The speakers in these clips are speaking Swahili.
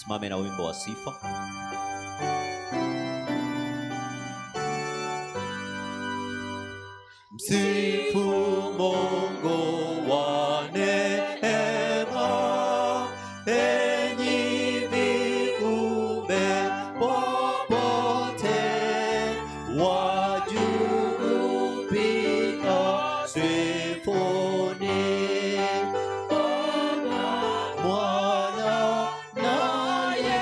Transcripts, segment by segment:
Tusimame na wimbo wa sifa. Msifu Mungu wa neema, enyi viumbe popote, wa juu pia sifuni Baba, Mwana naye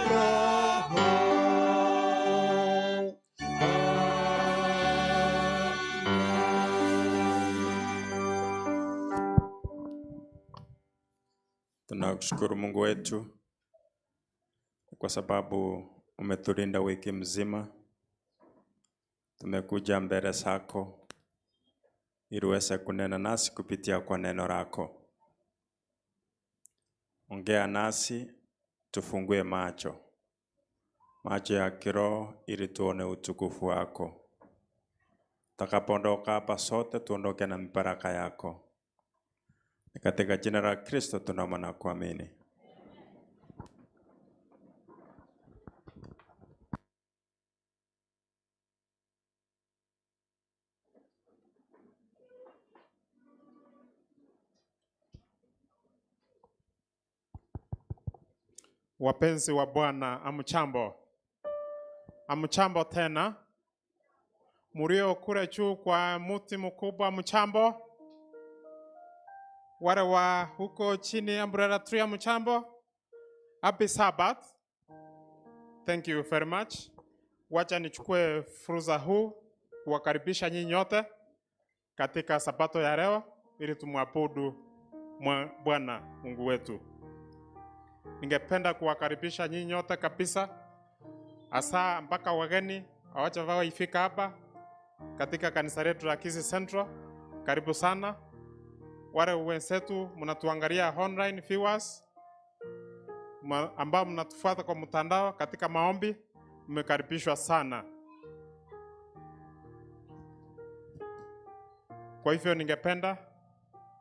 Roho. Tunakushukuru Mungu wetu kwa sababu umetulinda wiki mzima. Tumekuja mbele zako ili uweze kunena nasi kupitia kwa neno lako. Ongea nasi, tufungue macho ya kiroho ili tuone utukufu wako. Takapoondoka hapa sote tuondoke na mibaraka yako. Katika jina la Kristo tunaomba na kuamini. Wapenzi wa Bwana, amchambo. Amchambo tena. Murio kule juu kwa mti mkubwa, amchambo. Wale wa huko chini umbrella tree, amchambo. Happy Sabbath. Thank you very much. Wacha nichukue fursa huu kuwakaribisha nyinyi nyote katika sabato ya leo ili tumwabudu Bwana Mungu wetu. Ningependa kuwakaribisha nyinyi nyote kabisa, hasa mpaka wageni hawajavaa ifika hapa katika kanisa letu la Kisii Central. Karibu sana. Wale wenzetu mnatuangalia online viewers ambao mnatufuata kwa mtandao katika maombi, mmekaribishwa sana. Kwa hivyo ningependa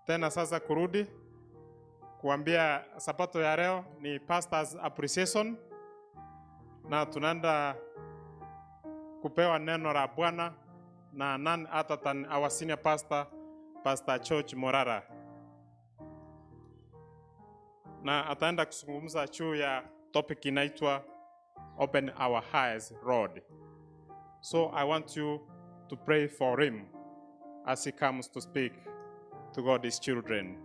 tena sasa kurudi kuambia sabato ya leo ni Pastor's Appreciation, na tunaenda kupewa neno la Bwana na none other than our senior pastor, Pastor George Morara, na ataenda kuzungumza juu ya topic inaitwa Open Our Eyes Lord. So I want you to pray for him as he comes to speak to God's children.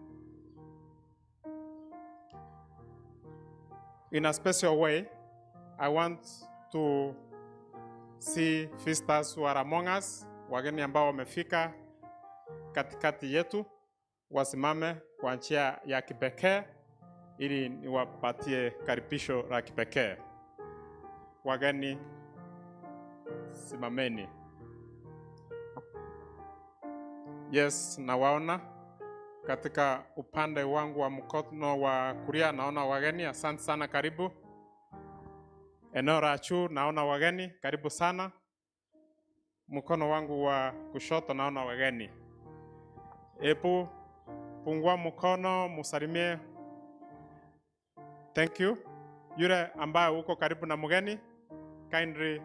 In a special way, I want to see visitors who are among us, wageni ambao wamefika katikati yetu, wasimame kwa njia ya kipekee ili niwapatie karibisho la kipekee. Wageni, simameni. Yes, nawaona katika upande wangu wa mkono wa kulia, naona wageni. Asante sana, karibu. Eneo la juu naona wageni, karibu sana. Mkono wangu wa kushoto naona wageni. Ebu pungua mkono, musalimie. Thank you. Yule ambaye uko karibu na mgeni, kindly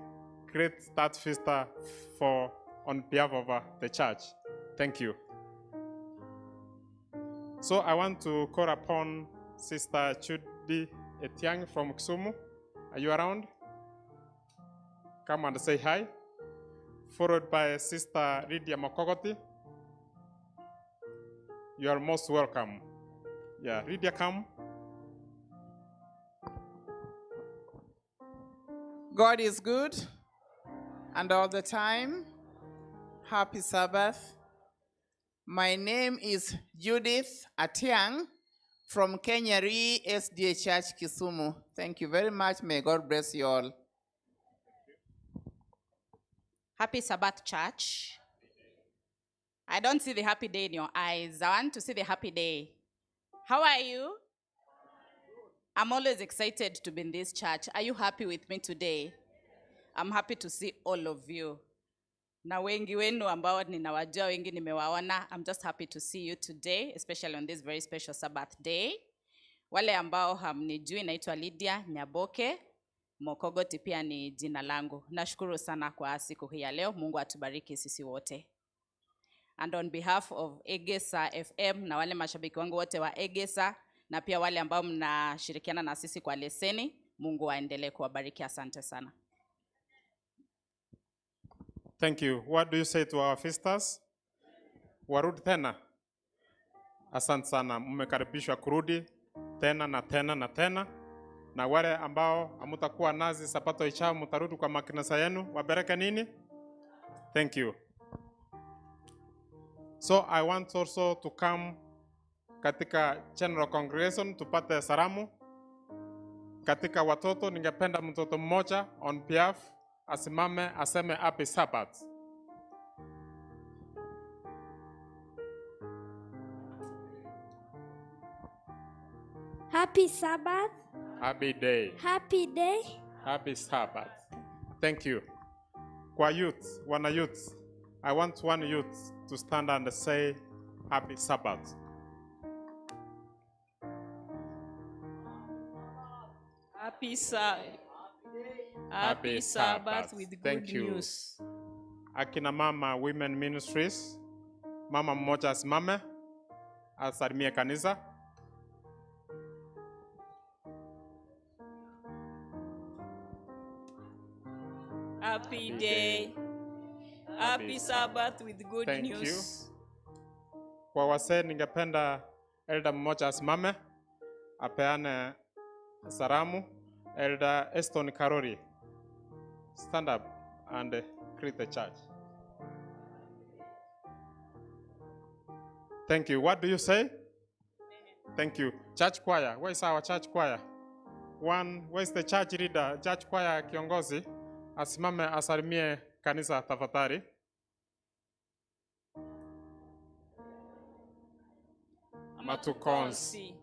greet that visitor on behalf of the church. Thank you. So I want to call upon Sister Judy Etiang from Kisumu. Are you around? Come and say hi. Followed by Sister Lydia Makogoti. You are most welcome. Yeah, Lydia, come. God is good, and all the time. Happy Sabbath. My name is Judith Atiang from Kenyari SDA Church, Kisumu. Thank you very much. May God bless you all. Happy Sabbath, church. I don't see the happy day in your eyes. I want to see the happy day. How are you? I'm always excited to be in this church. Are you happy with me today? I'm happy to see all of you. Na wengi wenu ambao ninawajua, wengi nimewaona. I'm just happy to see you today, especially on this very special Sabbath day. Wale ambao hamnijui, naitwa Lydia Nyaboke. Mokogoti pia ni jina langu. Nashukuru sana kwa siku hii ya leo. Mungu atubariki sisi wote. And on behalf of Egesa FM na wale mashabiki wangu wote wa Egesa na pia wale ambao mnashirikiana na sisi kwa leseni, Mungu aendelee kuwabariki. Asante sana. Thank you. What do you say to our visitors? Warudi tena. Asante sana. Mmekaribishwa kurudi tena na tena na tena. Na wale ambao hamtakuwa nazi sabato ichao mtarudi kwa makanisa yenu, wabaraka nini? Thank you. So I want also to come katika General Congregation tupate salamu. Katika watoto ningependa mtoto mmoja on behalf asimame aseme happy Sabbath. Happy Sabbath. Happy day. Happy day. Happy Sabbath. Thank you. Kwa youth, wana youth, I want one youth to stand and say happy Sabbath. Happy Sabbath with good Thank you. news. Akina mama Women Ministries, mama mmoja asimame asalimie kanisa. Happy day. Happy Sabbath with good Thank news. you. Kwa wase ningependa elder mmoja asimame apeane salamu. Elder Eston Karori, stand up and greet the church. Thank you. What do you say? Thank you. Church choir. Where is our church choir? Where is the church leader? Church choir kiongozi asimame asalimie kanisa tafadhali. Matukonsi.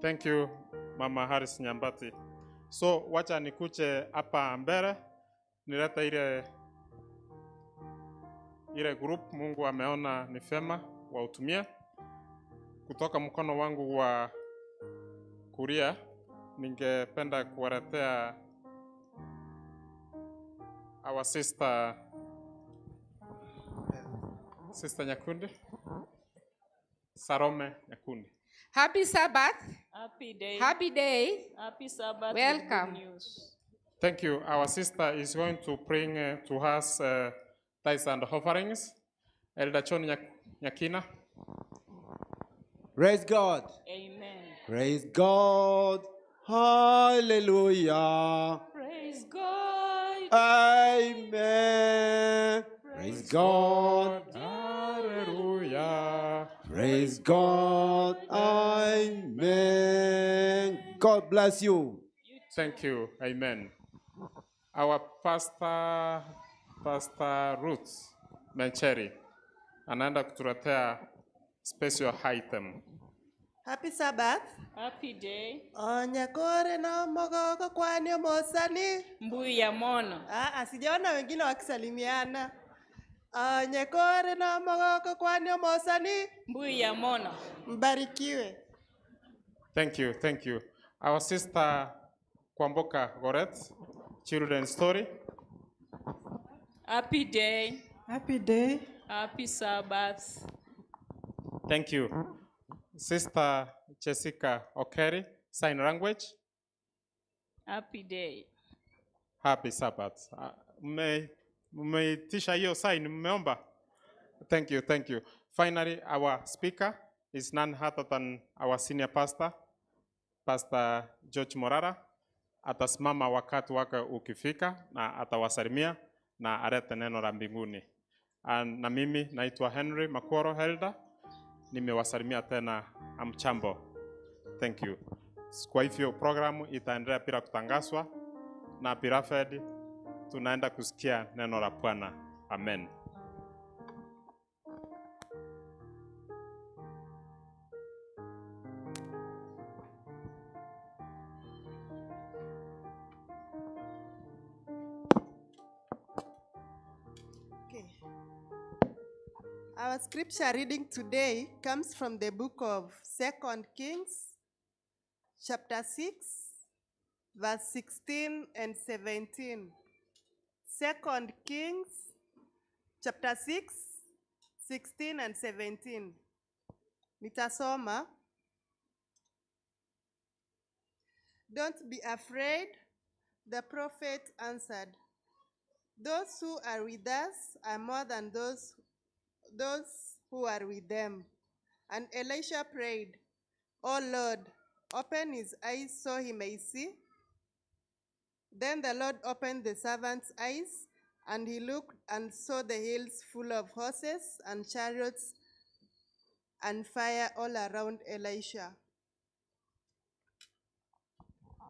Thank you, Mama Harris Nyambati. So wacha nikuje hapa mbele nileta ile group Mungu ameona ni fema wautumie. Kutoka mkono wangu wa kulia ningependa kuwaletea our sister Nyakundi, Sarome Nyakundi. Happy Sabbath. Happy day. Happy day. Happy Sabbath Welcome. with good news. Thank you. Our sister is going to bring to us tithes and offerings. Elder John Nyakina. Praise God. Amen. Praise God. Hallelujah. Praise God. Amen. Praise God. Hallelujah. Praise God. Amen. God bless you. Thank you. Amen. Our Pastor Ruth Mencheri anaenda kutuletea special item. Happy Sabbath. Happy day. Onyakore na mogogo kwani mosani. Mbui ya mono. Sijaona wengine wakisalimiana. Onyakore na mogogo kwani mosani. Mbui ya mono. Mbarikiwe. Thank you. Thank you. Our sister Kwamboka Goret, children's story. Happy day. Happy day. Happy Sabbath. Thank you. Sister Jessica Okeri, sign language. Happy day. Happy Sabbath. Mmeitisha hiyo sign, mmeomba? Thank you, thank you. Finally, our speaker is none other than our senior pastor, Pastor George Morara. Atasimama wakati wake ukifika na atawasalimia na alete neno la mbinguni. Na mimi naitwa Henry Makoro Helda. Nimewasalimia tena amchambo. Thank you. Kwa hivyo programu itaendelea bila kutangazwa na bila fed tunaenda kusikia neno la Bwana. Amen. Our scripture reading today comes from the book of 2 Kings, chapter 6, verse 16 and 17. 2 Kings, chapter 6, 16 and 17. Nitasoma. Don't be afraid, the prophet answered. Those who are with us are more than those who are with them. And Elisha prayed, "O Lord, open his eyes so he may see." Then the Lord opened the servant's eyes, and he looked and saw the hills full of horses and chariots and fire all around Elisha.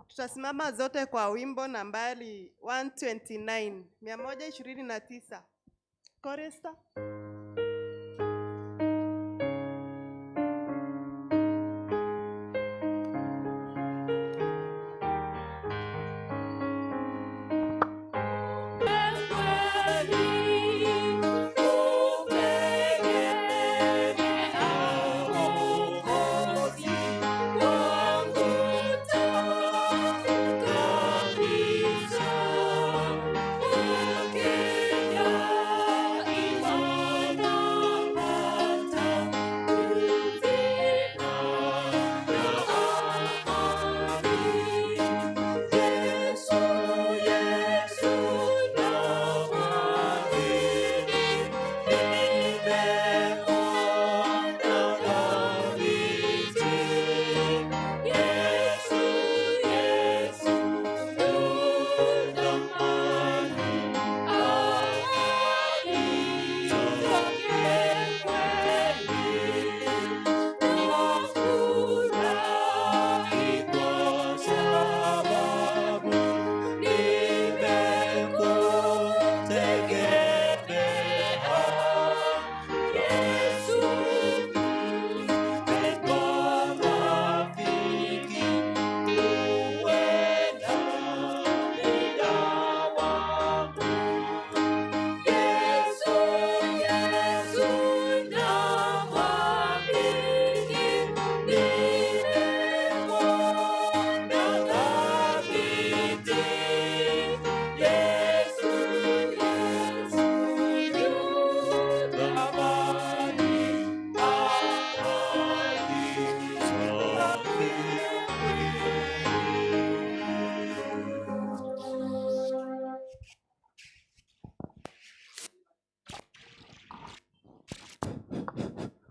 Tutasimama zote kwa wimbo nambari 129, 129. Chorister.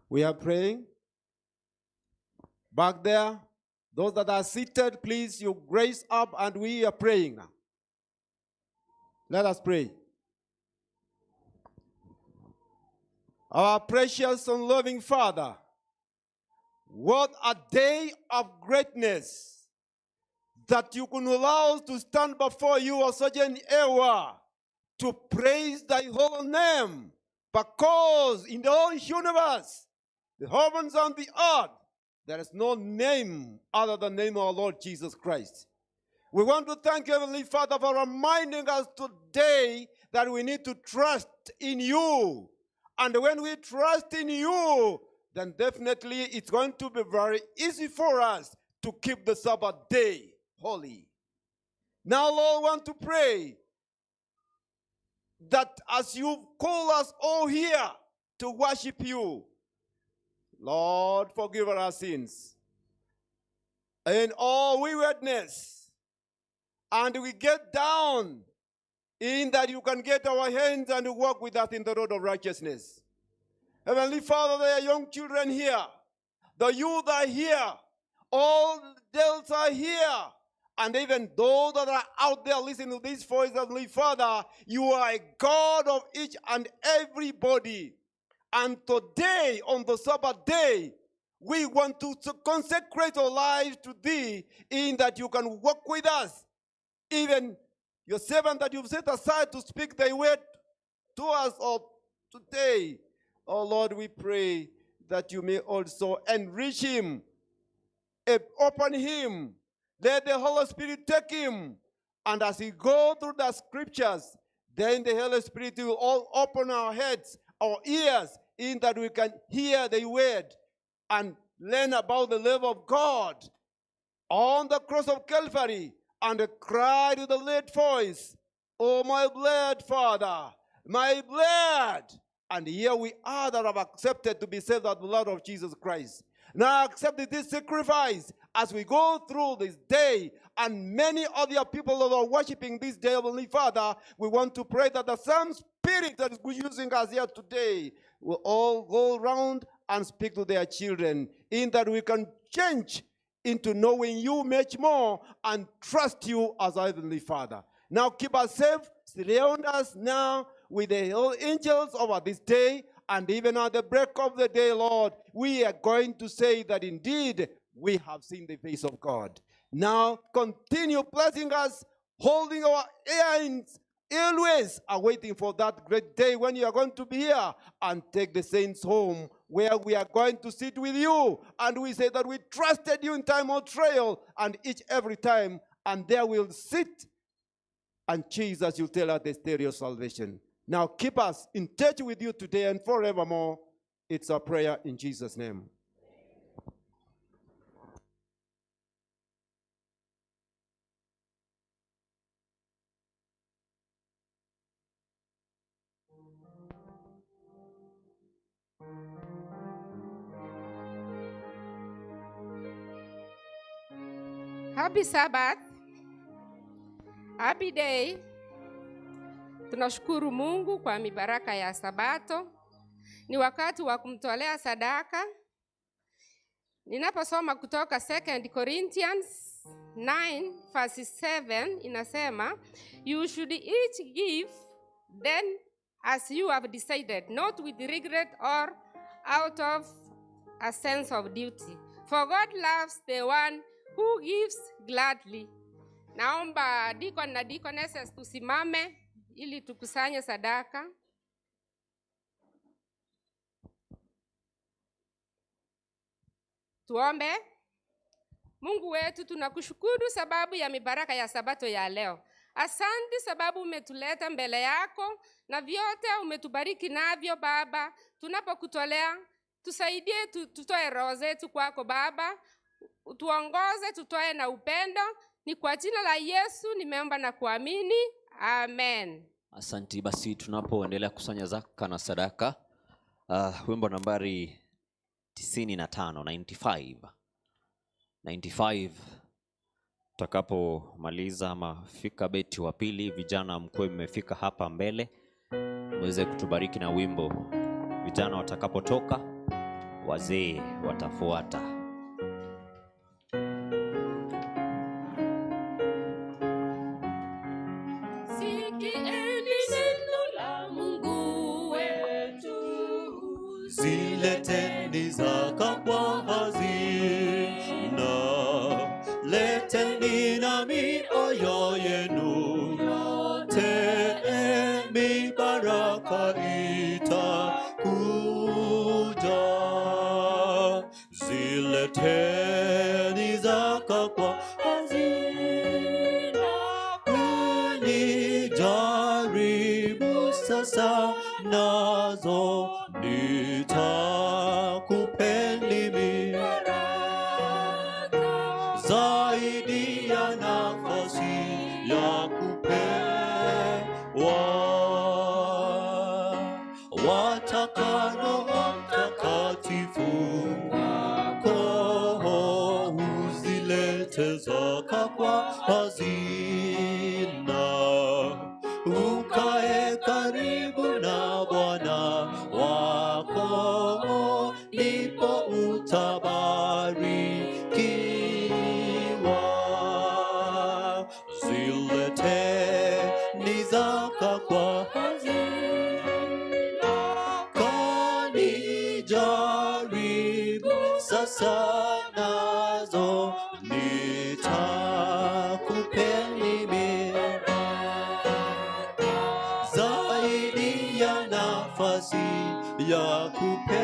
We are praying. Back there, those that are seated, please, you grace up and we are praying now. Let us pray. Our precious and loving Father, what a day of greatness that you can allow us to stand before you at such an hour to praise thy holy name, because in the whole universe, the heavens and the earth, there is no name other than the name of our Lord Jesus Christ. We want to thank you, Heavenly Father, for reminding us today that we need to trust in you. And when we trust in you, then definitely it's going to be very easy for us to keep the Sabbath day holy. Now, Lord, I want to pray that as you call us all here to worship you, Lord, forgive our sins and all waywardness, and we get down in that you can get our hands and walk with us in the road of righteousness. Heavenly Father, there are young children here, the youth are here, all the adults are here, and even those that are out there listening to this voice, Heavenly Father, you are a God of each and everybody. And today, on the Sabbath day, we want to consecrate our lives to thee in that you can walk with us. Even your servant that you've set aside to speak thy word to us all today. Oh Lord, we pray that you may also enrich him, open him, let the Holy Spirit take him. And as he goes through the scriptures, then the Holy Spirit will all open our heads, our ears, in that we can hear the word and learn about the love of God on the cross of Calvary and cried with a loud voice, "Oh, my blood, Father, my blood." And here we are that have accepted to be saved by the blood of Jesus Christ. Now accept this sacrifice as we go through this day, and many other people that are worshiping this day, Heavenly Father, we want to pray that the same spirit that is using us here today will all go around and speak to their children, in that we can change into knowing you much more and trust you as our Heavenly Father. Now keep us safe, surround us now with the angels over this day, and even at the break of the day, Lord, we are going to say that indeed we have seen the face of God. Now continue blessing us, holding our hands, always awaiting for that great day when you are going to be here and take the saints home, where we are going to sit with you. And we say that we trusted you in time of trial, and each every time, and there we'll sit, and Jesus, you tell us the story of salvation. Now keep us in touch with you today and forevermore. It's our prayer in Jesus' name. Happy Sabbath. Happy day. Tunashukuru Mungu kwa mibaraka ya Sabato. Ni wakati wa kumtolea sadaka. Ninaposoma kutoka 2 Corinthians 9 verse 7 inasema, "You should each give then as you have decided, not with regret or out of a sense of duty. For God loves the one who gives gladly." Naomba deacon na deaconesses tusimame ili tukusanye sadaka. Tuombe. Mungu wetu, tunakushukuru sababu ya mibaraka ya Sabato ya leo. Asante sababu umetuleta mbele yako na vyote umetubariki navyo Baba. Tunapokutolea, tusaidie tutoe roho zetu kwako Baba. Tuongoze, tutoe na upendo. Ni kwa jina la Yesu nimeomba na kuamini. Amen. Asante. Basi tunapoendelea kusanya zaka na sadaka, wimbo nambari 95 95 tutakapomaliza ama fika beti wa pili, vijana mkwe mmefika hapa mbele mweze kutubariki na wimbo. Vijana watakapotoka, wazee watafuata. Zileteni zaka kwa hazina, leteni na mioyo yenu yote, mibaraka itakuja. Zileteni zaka kwa hazina, kunijaribu sasa nazo nitakupeni mibaraka zaidi ya nafasi ya kupewa. Watakalo Mtakatifu wako, uzilete zaka kwa hazina, ukae karibu na Bwana wako, ndipo utabarikiwa. Zileteni zaka kwa hazina, kanijaribu sasa nazo nitakupeni mibaraka zaidi ya nafasi ya kupewa.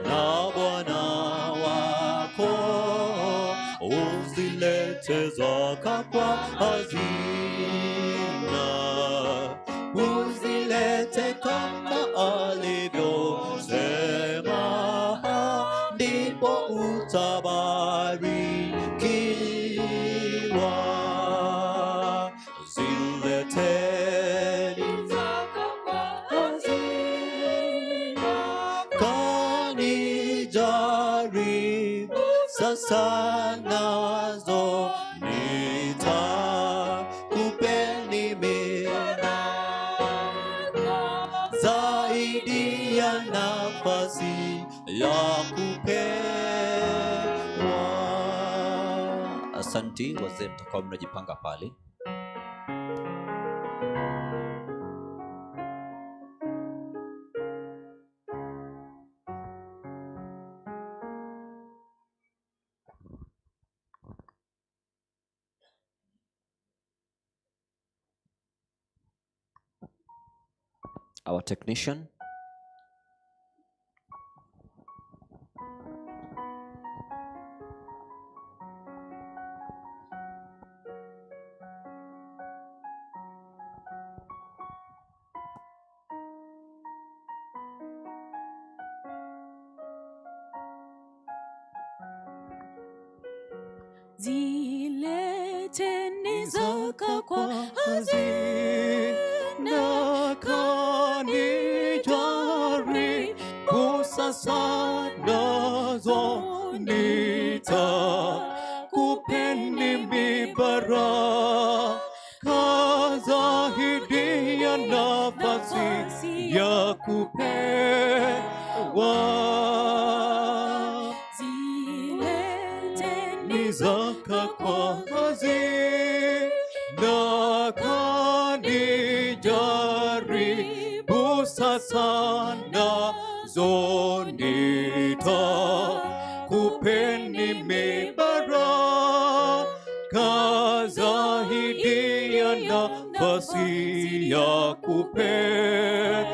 Na Bwana wako, uzilete zaka kwa hazina, uzilete kama alivyosema. sasa nazo nitakupeni zaidi ya nafasi ya kupewa. Asanti wazee, mtakuwa mnajipanga pale. Our technician. Zileteni zaka kwa hazina kanijaribu sasa nazo nitakupeni mibaraka zaidi ya nafasi ya kupewa. Zaka kwa hazina kanijaribu sasa nazo nitakupeni mibaraka zaidi ya nafasi ya kupewa.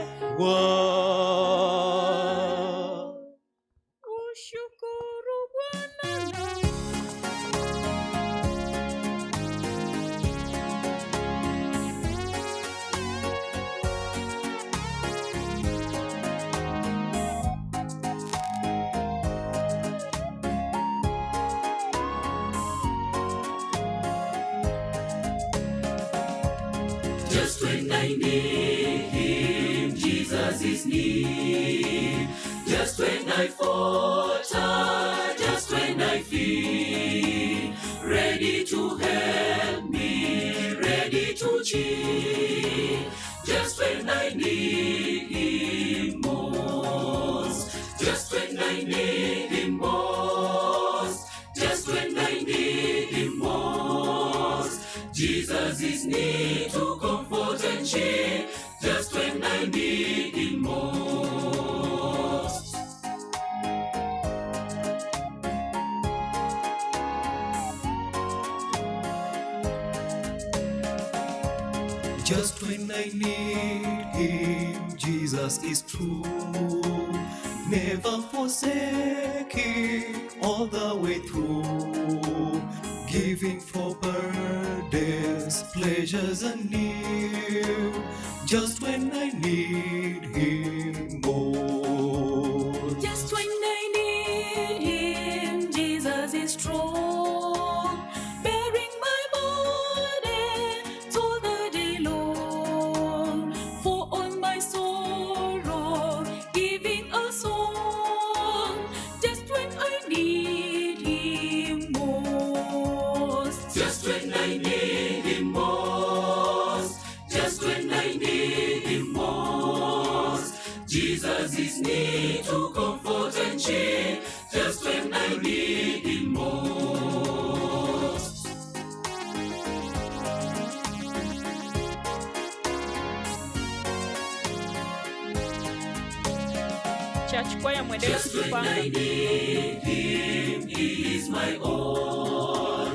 Just when I need him, Jesus is near. Just when I falter, just when I feel ready to help me, ready to cheer. Just when I need him most, just when I need him most, just when I need him most. Jesus is near to comfort and cheer, just when I need him most. Just when I need him, Jesus is true. Never forsaking all the way through, giving for burdens, pleasures anew. Just when I need him most. Just when I need him, Jesus is strong, bearing my burdens all the day long. For all my sorrow, giving a song. Just when I need him most. Just when I need him most. Just when I need him most. Jesus is near to comfort and cheer, just when I need him most. Church choir, mwendelee Just when kujipanga. I need him, he is my all.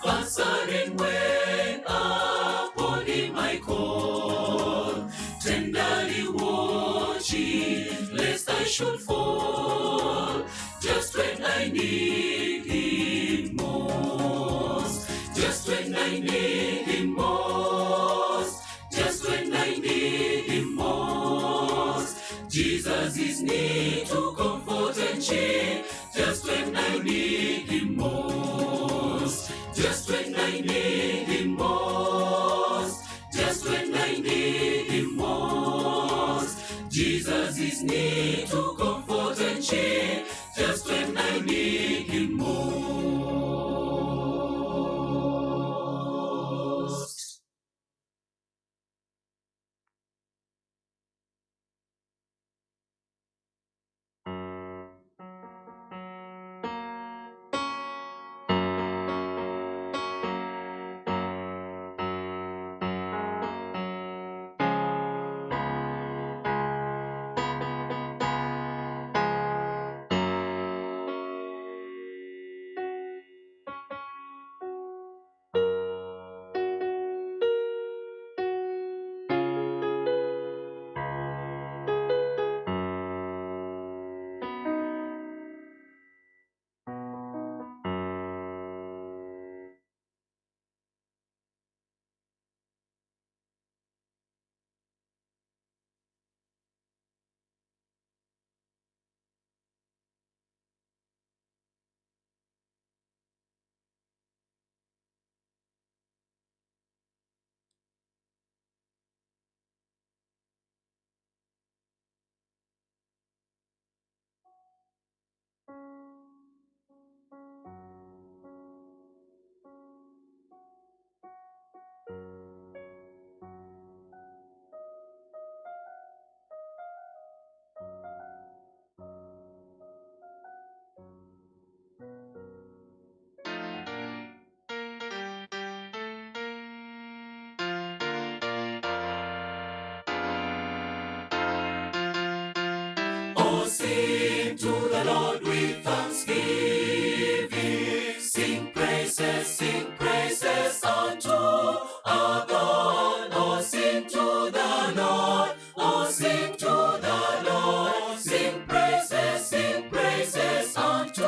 Answering when upon him I call. Tenderly watching, lest I should fall. Just when I need him most. Just when I need him most. Just when I need him most. Jesus is near to comfort and cheer, just when I need him most. Just when I need him most. Just when I need him most. Jesus is near to comfort and cheer, just when I need need him most. Oh, sing to the Lord with thanksgiving. Sing praises unto our God. Oh, sing to the Lord. Oh, sing to the Lord. Sing praises unto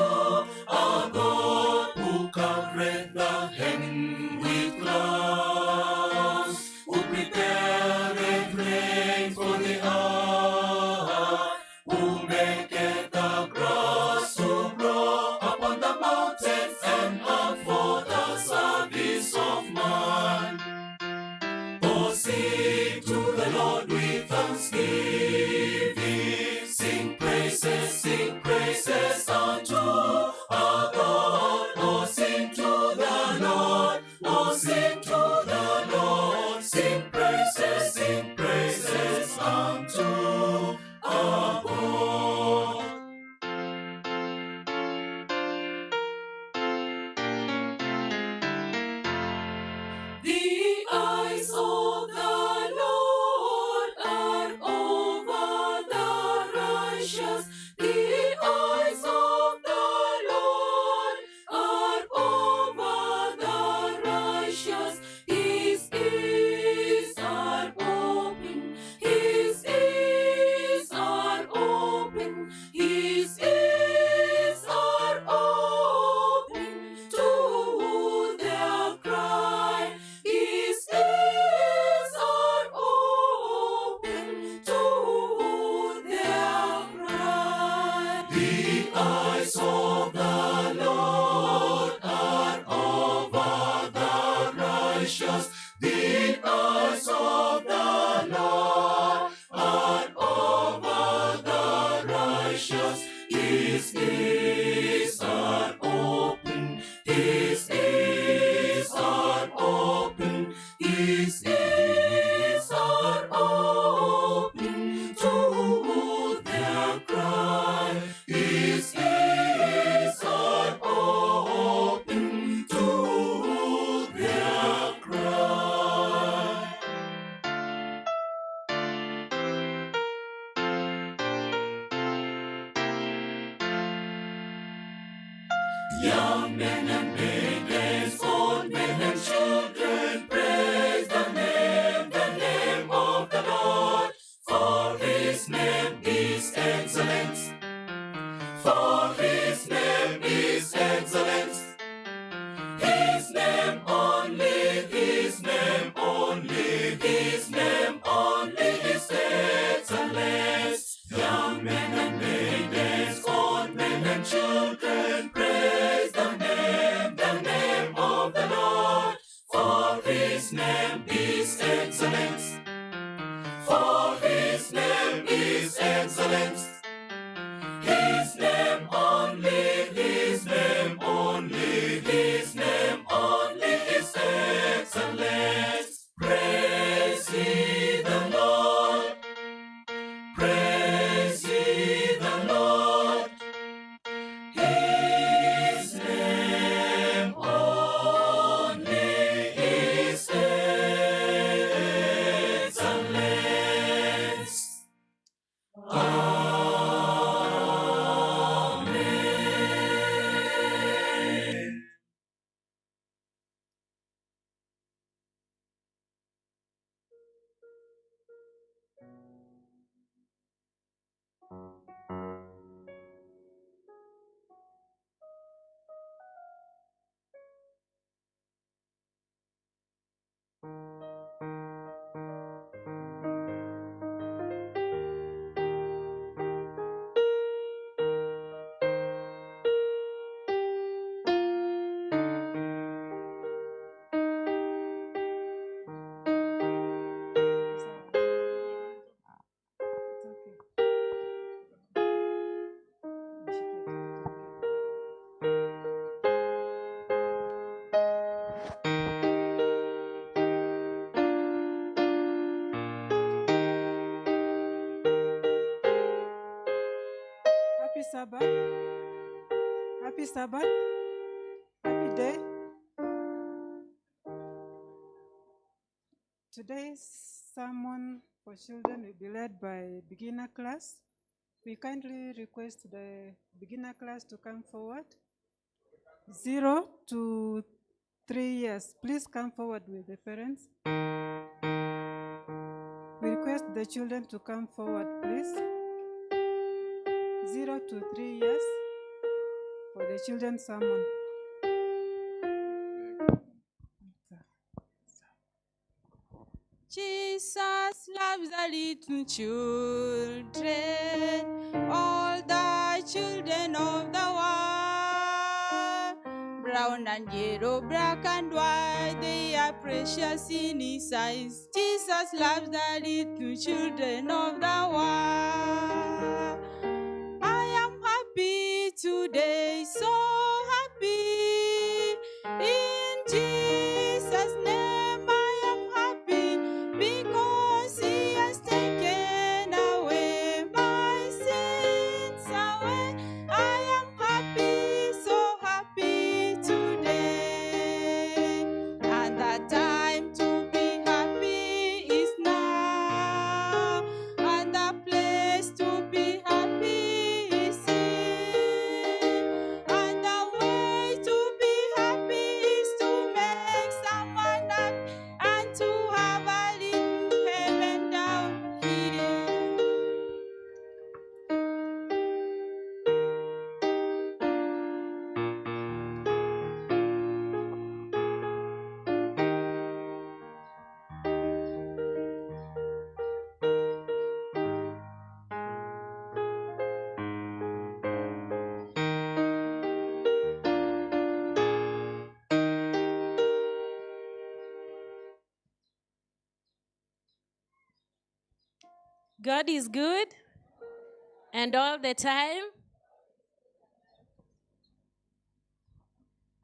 our God, who covereth the heaven with clouds, who prepareth rain for the earth, who maketh the grass to grow upon the mountains and earth for the service of man. Oh, sing to the Lord with thanksgiving. Sing praises unto our God. Oh, sing to the Lord. Oh, sing to the Lord. Sing praises unto our God. The eyes of the Lord are over the righteous. The eyes of the Lord are over the righteous. His ears are open. His ears are open. His ears are open to their cry. His ears are open to their cry. The eyes of the Lord are over the righteous. The eyes of the Lord are over the righteous. His ears are open. His ears are open. His ears are open to their cry. His ears are open to their cry. Young men and maidens, old men and children, praise the name of the Lord. For his name is excellent. For his name is excellent. His name only, his name only, his name only is excellent. Young men and maidens, old men and children, praise the name of the Lord. For his name is excellent. For his name is excellent. His name only, Happy Sabbath. Happy Sabbath. Happy day. Today's sermon for children will be led by beginner class. We kindly request the beginner class to come forward. 0 to 3 years. Please come forward with the parents. We request the children to come forward, please. 0 to 3 years for the children's sermon. Jesus loves the little children, all the children of the world. Brown and yellow, black and white, they are precious in his eyes. Jesus loves the little children of the world. I am happy today, so happy. In Jesus' name I am happy, because he has taken away my sins away. I am happy, so happy today. And the time to be happy is now. And the place to be happy is here. And the way to be happy is to make someone happy and to have a little heaven down here. God is good and all the time.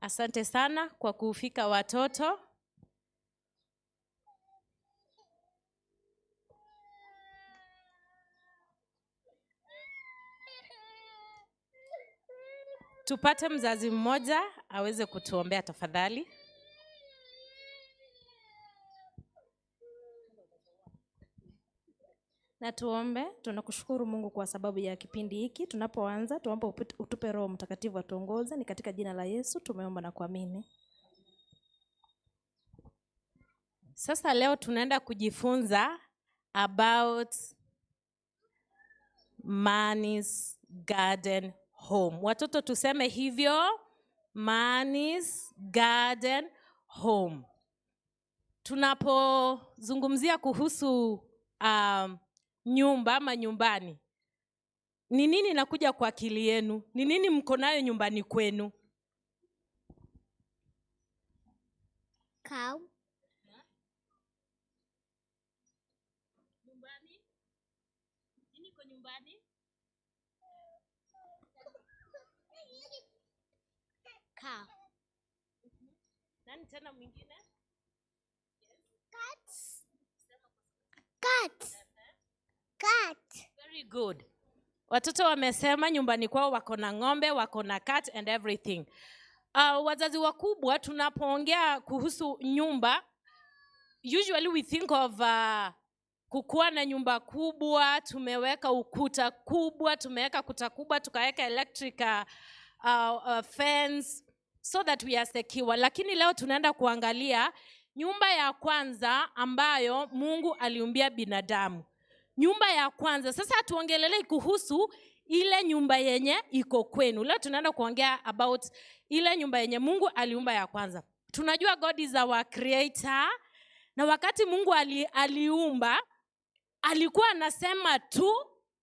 Asante sana kwa kufika watoto. Tupate mzazi mmoja aweze kutuombea tafadhali. Na tuombe. Tunakushukuru Mungu kwa sababu ya kipindi hiki. Tunapoanza, tuombe utupe Roho Mtakatifu atuongoze. Ni katika jina la Yesu tumeomba na kuamini. Sasa leo tunaenda kujifunza about Manny's Garden Home. Watoto tuseme hivyo, Manny's Garden Home. Tunapozungumzia kuhusu nyumba ama nyumbani, ni nini inakuja kwa akili yenu? Ni nini mko nayo nyumbani kwenu? Cow. Nyumbani? Nini kwa nyumbani? Cow. Nani tena mwingine? Cats. Cat. Cat. Very good. Watoto wamesema nyumbani kwao wako na ng'ombe, wako na cat and everything. Wazazi wakubwa tunapoongea kuhusu nyumba, usually we think of kukuwa na nyumba kubwa, tumeweka ukuta kubwa, tumeweka kuta kubwa, tukaweka electric fence so that we are secure. Lakini leo tunaenda kuangalia nyumba ya kwanza ambayo Mungu aliumbia binadamu. Nyumba ya kwanza. Sasa tuongelelei kuhusu ile nyumba yenye iko kwenu. Leo tunaenda kuongea about ile nyumba yenye Mungu aliumba ya kwanza. Tunajua God is our creator. Na wakati Mungu aliumba, alikuwa anasema tu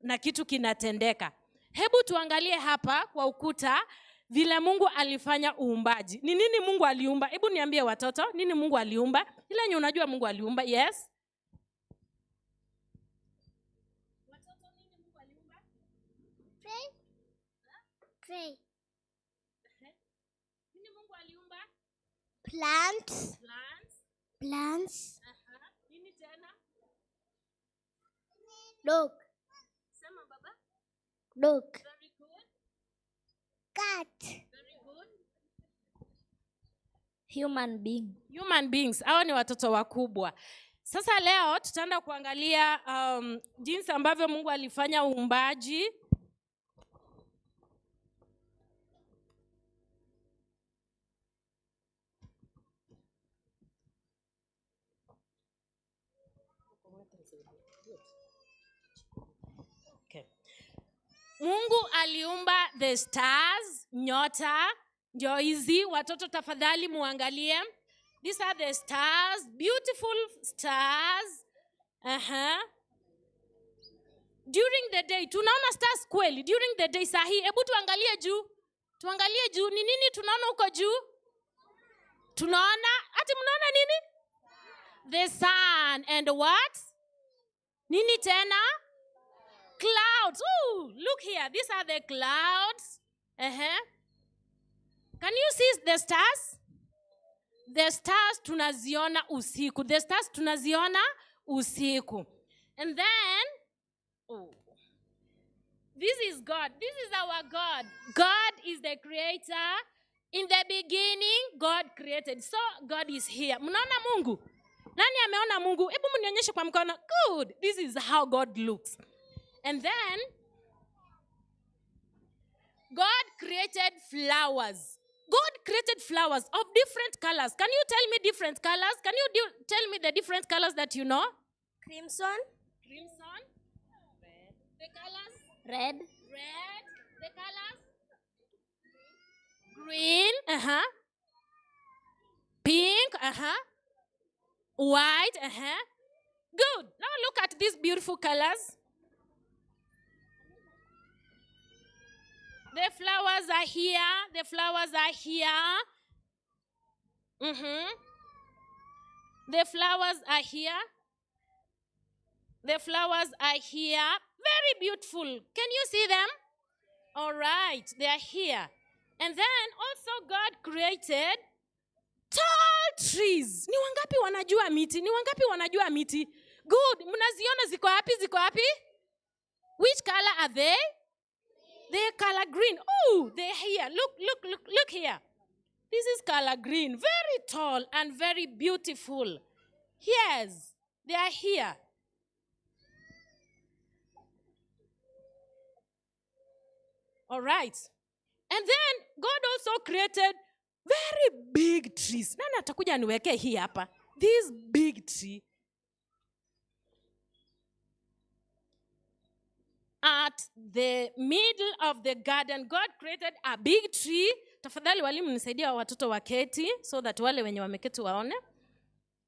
na kitu kinatendeka. Hebu tuangalie hapa kwa ukuta vile Mungu alifanya uumbaji. Ni nini Mungu aliumba? Hebu niambie watoto, nini Mungu aliumba? Ile yenye unajua Mungu aliumba. Yes? Watoto, nini Mungu aliumba? Pray. Pray. Nini Mungu aliumba? Plants. Plants. Plants. Nini tena? Dog. Sema baba. Dog. Very good. Cat. Human being. Human beings, hao ni watoto wakubwa. Sasa leo tutaenda kuangalia jinsi ambavyo Mungu alifanya uumbaji. Okay. Mungu aliumba the stars, nyota, ndio hizi watoto tafadhali muangalie. These are the stars, beautiful stars. During the day, tunaona stars kweli. During the day sahi, hebu tuangalie juu. Tuangalie juu, ni nini tunaona huko juu? Tunaona, ati mnaona nini? The sun and what? Nini tena? Clouds. Ooh, look here. These are the clouds. Can you see the stars? The stars tunaziona usiku. The stars tunaziona usiku. And then, this is God. This is our God. God is the creator. In the beginning, God created. So, God is here. Mnaona Mungu? Nani ameona Mungu? Hebu mnionyeshe kwa mkono. Good. This is how God looks. And then, God created flowers. God created flowers of different colors. Can you tell me different colors? Can you tell me the different colors that you know? Crimson. Crimson. Red. The colors? Red. Red. The colors? Green. Pink. White. Good. Now look at these beautiful colors. The flowers are here. The flowers are here. The flowers are here. The flowers are here. Very beautiful. Can you see them? All right. They are here. And then also God created tall trees. Ni wangapi wanajua miti? Ni wangapi wanajua miti? Good. Mnaziona ziko wapi? Ziko wapi? Which color are they? They're color green. Oh, they're here. Look here. This is color green. Very tall and very beautiful. Yes, they are here. All right. And then God also created very big trees. Nani atakuja niweke hii hapa? This big tree. At the middle of the garden, God created a big tree. Tafadhali walimu nisaidia watoto waketi so that wale wenye wameketi waone.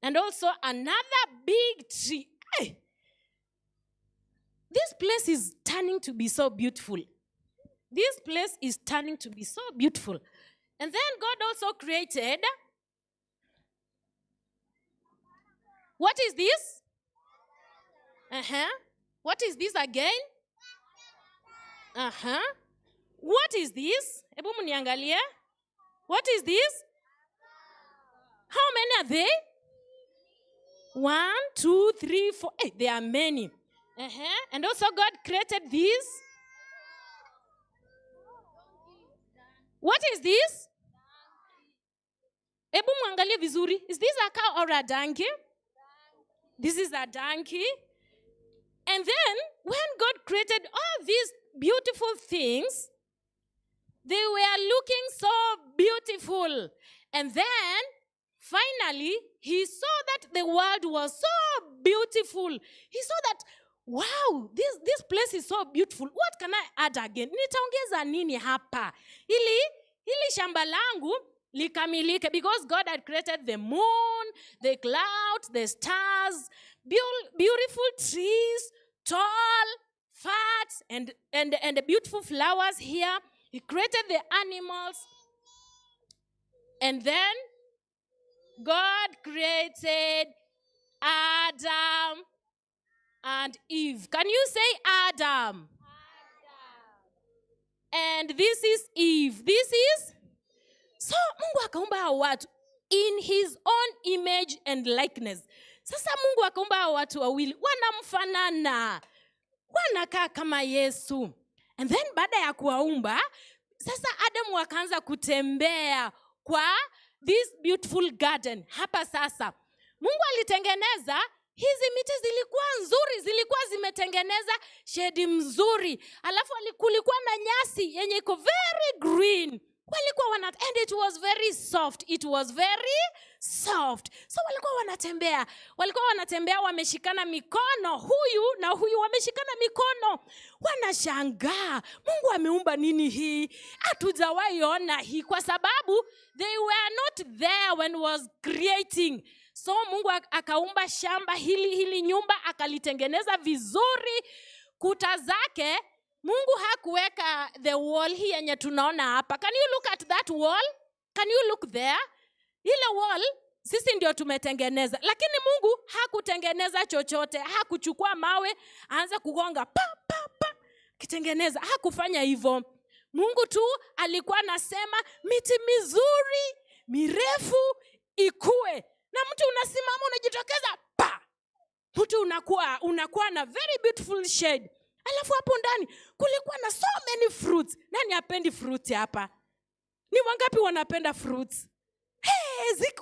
And also another big tree. Hey! This place is turning to be so beautiful. This place is turning to be so beautiful. And then God also created. What is this? What is this again? What is this? Ebu mniangalie. What is this? How many are they? 1, 2, 3, 4. Hey, there are many. And also God created this. What is this? Ebu mwangalie vizuri. Is this a cow or a donkey? This is a donkey. And then when God created all these beautiful things, they were looking so beautiful. And then finally he saw that the world was so beautiful. He saw that, wow, this place is so beautiful. What can I add again? Nitaongeza nini hapa? Ili shamba langu likamilike, because God had created the moon, the clouds, the stars, beautiful trees, tall, fat, and the beautiful flowers here. He created the animals. And then God created Adam and Eve. Can you say Adam? And this is Eve. This is? So Mungu akaumba hao watu in his own image and likeness. Sasa Mungu akaumba hao watu wawili, wanamfanana, wanakaa kama Yesu. And then baada ya kuwaumba, sasa Adam akaanza kutembea kwa this beautiful garden. Hapa sasa Mungu alitengeneza hizi miti, zilikuwa nzuri, zilikuwa zimetengeneza shade mzuri, alafu kulikuwa na nyasi yenye iko very green. Walikuwa and it was very soft. It was very soft. So walikuwa wanatembea wameshikana mikono, huyu na huyu wameshikana mikono. Wanashangaa, Mungu ameumba nini hii? Hatujawahi ona hii, kwa sababu they were not there when was creating. So Mungu akaumba shamba hili nyumba akalitengeneza vizuri. Kuta zake Mungu hakuweka the wall hii yenye tunaona hapa. Can you look at that wall? Can you look there? Ile wall sisi ndio tumetengeneza. Lakini Mungu hakutengeneza chochote. Hakuchukua mawe aanze kugonga pa pa pa kitengeneza. Hakufanya hivyo. Mungu tu alikuwa anasema miti mizuri, mirefu ikue. Na mtu unasimama unajitokeza pa. Mtu unakuwa na very beautiful shade. Alafu hapo ndani kulikuwa na so many fruits. Nani hapendi fruit hapa? Ni wangapi wanapenda fruits?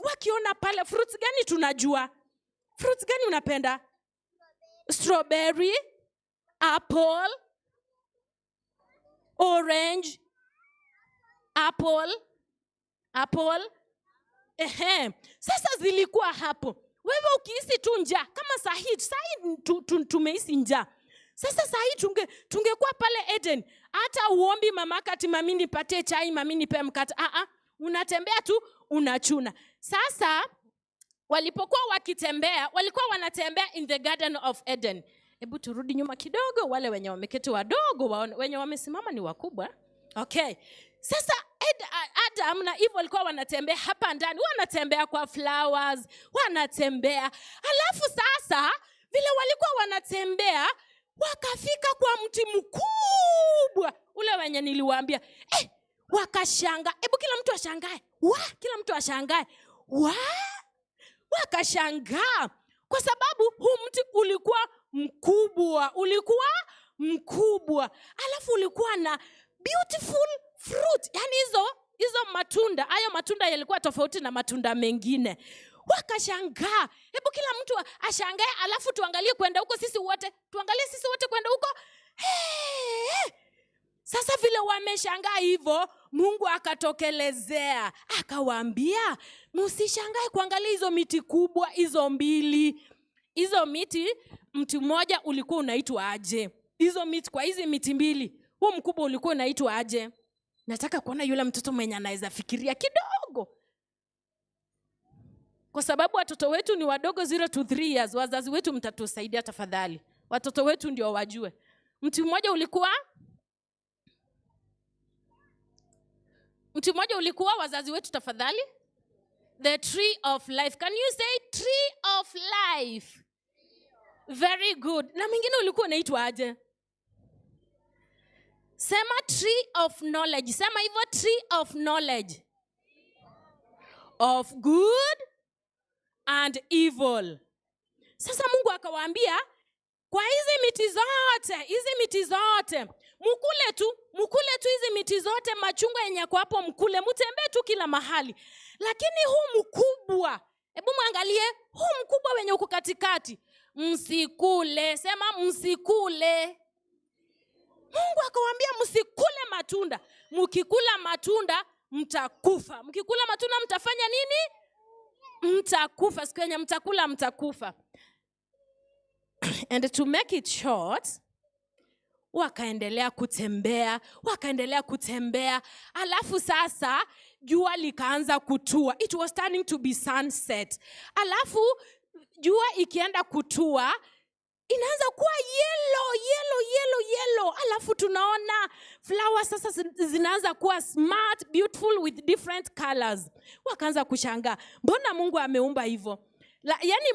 Wakiona pale fruits gani tunajua? Fruits gani unapenda? Strawberry, apple, orange, apple. Sasa zilikuwa hapo. Wewe ukihisi tu njaa, kama sahi tumehisi njaa. Sasa sahi tungekuwa pale Eden. Hata uombi mamaka ati mami nipatie chai, mami nipe mkate. Unatembea tu, unachuna. Sasa walipokuwa wakitembea, walikuwa wanatembea in the Garden of Eden. Hebu turudi nyuma kidogo, wale wenye wameketi wadogo, wenye wamesimama ni wakubwa. Okay. Sasa Adam na Eve walikuwa wanatembea hapa ndani, wanatembea kwa flowers, wanatembea. Alafu sasa vile walikuwa wanatembea, wakafika kwa mti mkubwa ule wenye niliwaambia. Wakashanga. Hebu kila mtu ashangae. Kila mtu ashangae. Wakashangaa kwa sababu huu mti ulikuwa mkubwa. Alafu ulikuwa na beautiful fruit. Yani hizo matunda, hayo matunda yalikuwa tofauti na matunda mengine. Wakashangaa. Hebu kila mtu ashangae, alafu tuangalie kwenda huko sisi wote. Tuangalie sisi wote kwenda huko. Sasa vile wameshangaa hivyo, Mungu akatokelezea. Akawaambia, msishangae kuangalia hizo miti kubwa, hizo mbili. Hizo miti, mti mmoja ulikuwa unaitwa aje? Hizo miti, kwa hizi miti mbili, huo mkubwa ulikuwa unaitwa aje? Nataka kuona yule mtoto mwenye anaweza fikiria kidogo. Kwa sababu watoto wetu ni wadogo 0 to 3 years. Wazazi wetu mtatusaidia tafadhali. Watoto wetu ndio wajue. Mti mmoja ulikuwa wazazi wetu tafadhali. The tree of life. Can you say tree of life? Very good. Na mwingine ulikuwa unaitwa aje? Sema tree of knowledge. Sema hivyo, tree of knowledge. Of good and evil. Sasa Mungu akawaambia, kwa hizi miti zote, mkule tu hizi miti zote, machungwa yenye kwa hapo mkule, mtembee tu kila mahali. Lakini huu mkubwa, hebu muangalie, huu mkubwa wenye uko katikati, msikule. Sema msikule. Mungu akawaambia msikule matunda. Mkikula matunda mtakufa. Mkikula matunda mtafanya nini? Mtakufa. Siku yenye mtakufa. And to make it short, wakaendelea kutembea. Alafu sasa jua likaanza kutua. It was turning to be sunset. Alafu jua ikienda kutua, inaanza kuwa yellow. Alafu tunaona flowers sasa zinaanza kuwa smart, beautiful with different colors. Wakaanza kushangaa, mbona Mungu ameumba hivyo? Yani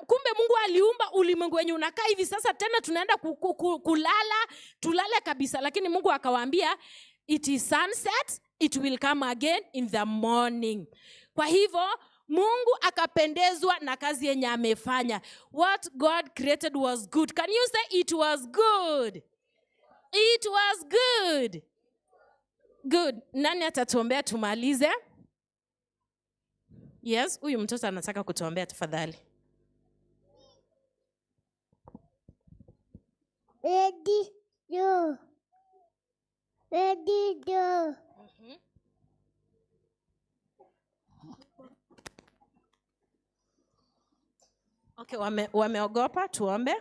kumbe Mungu aliumba ulimwengu wenye unakaa hivi. Sasa tena tunaenda tulale kabisa. Lakini Mungu akawaambia, it is sunset, it will come again in the morning. Kwa hivyo Mungu akapendezwa na kazi yenye amefanya. What God created was good. Can you say it was good? It was good. Good. Nani atatuombea tumalize? Yes, huyu mtoto anataka kutuombea tafadhali. Ready, go. Ready, go. Okay, wameogopa, tuombe.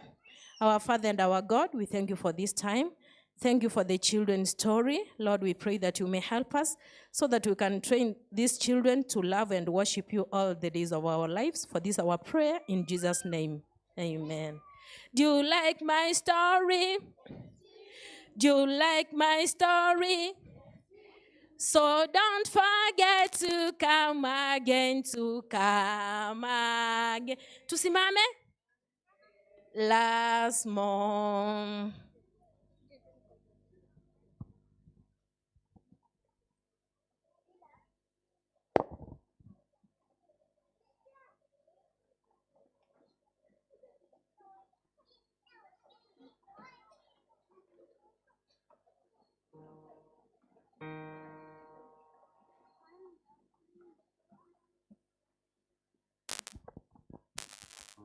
Our Father and our God, we thank you for this time. Thank you for the children's story. Lord, we pray that you may help us so that we can train these children to love and worship you all the days of our lives. For this our prayer in Jesus' name. Amen. Do you like my story? Do you like my story? So don't forget to come again, to come again. Tusimame? Last month.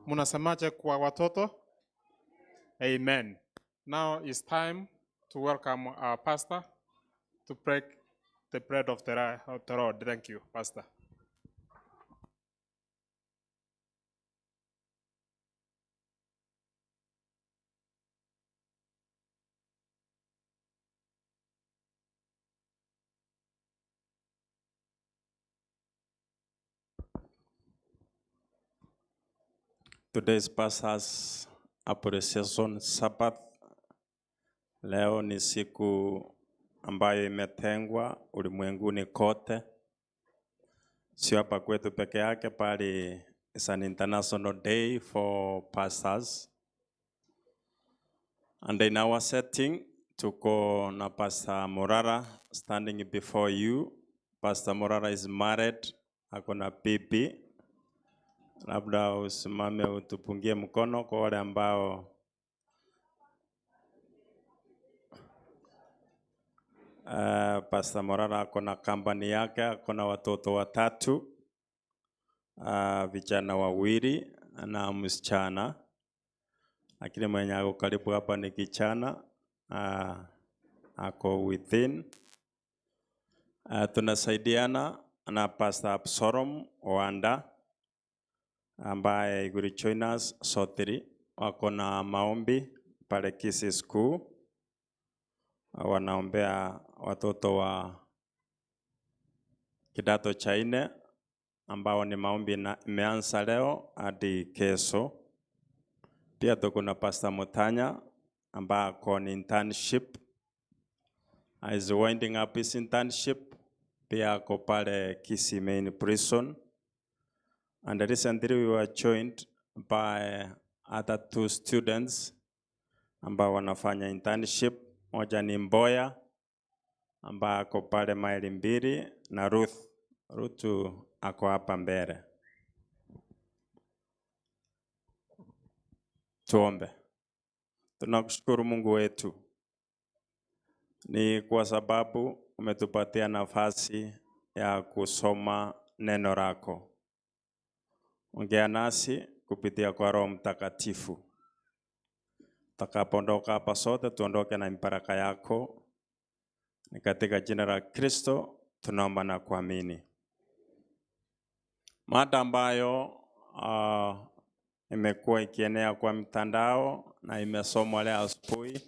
Munasemaje kwa watoto? Amen. Now it's time to welcome our pastor to break the bread of the Lord. Thank you, Pastor. Today's Pastor's Appreciation Sabbath. Leo ni siku ambayo imetengwa ulimwenguni kote. Sio hapa kwetu peke yake, bali it's an international day for pastors. And in our setting, tuko na Pastor Morara standing before you. Pastor Morara is married, ako na bibi. Labda usimame utupungie mkono kwa wale ambao Pastor Morara ako na kampani yake, ako na watoto watatu, vijana wawili na msichana. Lakini mwenye ako karibu hapa ni kijana, ako within. Tunasaidiana na Pastor Absalom Wanda ambaye will join us shortly. Wako na maombi pale Kisii School. Wanaombea watoto wa kidato cha 4 ambao ni maombi imeanza leo hadi kesho. Pia tuko na Pastor Mutanya ambaye ako ni internship. Is winding up his internship. Pia ako pale Kisii Main Prison. And recently we were joined by other 2 students ambao wanafanya internship. Moja ni Mboya ambaye ako pale maili 2 na Ruth ako hapa mbele. Tuombe. Tunakushukuru Mungu wetu. Ni kwa sababu umetupatia nafasi ya kusoma neno lako. Ongea nasi kupitia kwa Roho Mtakatifu. Takapoondoka hapa sote tuondoke na baraka yako. Ni katika jina la Kristo tunaomba na kuamini. Mada ambayo imekuwa ikienea kwa mtandao na imesomwa leo asubuhi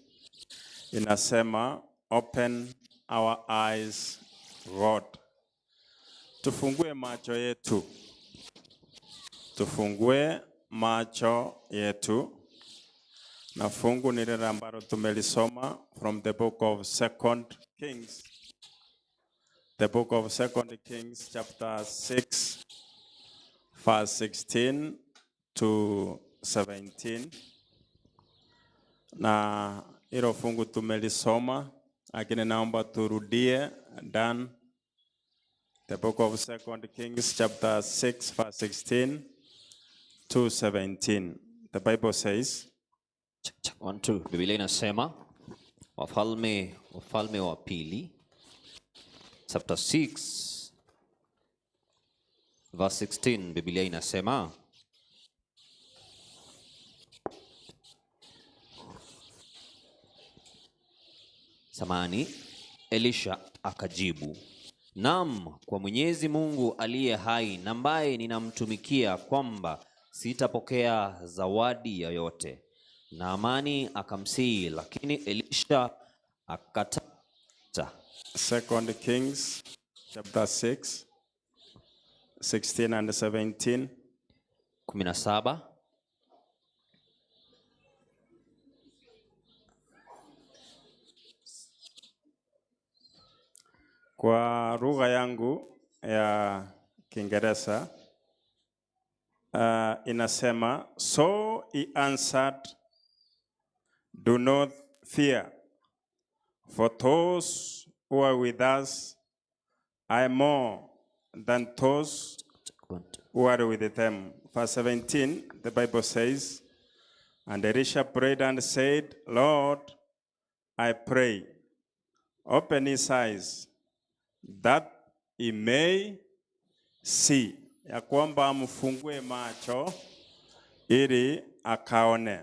inasema open our eyes God. Tufungue macho yetu. Tufungue macho yetu. Na fungu ni lile ambalo tumelisoma from the book of 2 Kings. The book of 2 Kings chapter 6 verse 16 to 17. Na hilo fungu tumelisoma, lakini naomba turudie dan. The book of 2 Kings chapter 6 verse 16 to 17. The Bible says, 1, 2. Biblia inasema Wafalme wa pili chapter 6 verse 16, Biblia inasema samani, Elisha akajibu, naam, kwa Mwenyezi Mungu aliye hai na ambaye ninamtumikia, kwamba sitapokea zawadi yoyote. Naamani akamsihi, lakini Elisha akakataa. 2 Kings chapter 6 16 and 17. 17. Kwa lugha yangu ya Kiingereza inasema, so he answered, do not fear, for those who are with us are more than those who are with them. Verse 17, the Bible says, and Elisha prayed and said, Lord, I pray, open his eyes, that he may see. Ya kwamba mfungue macho ili akaone.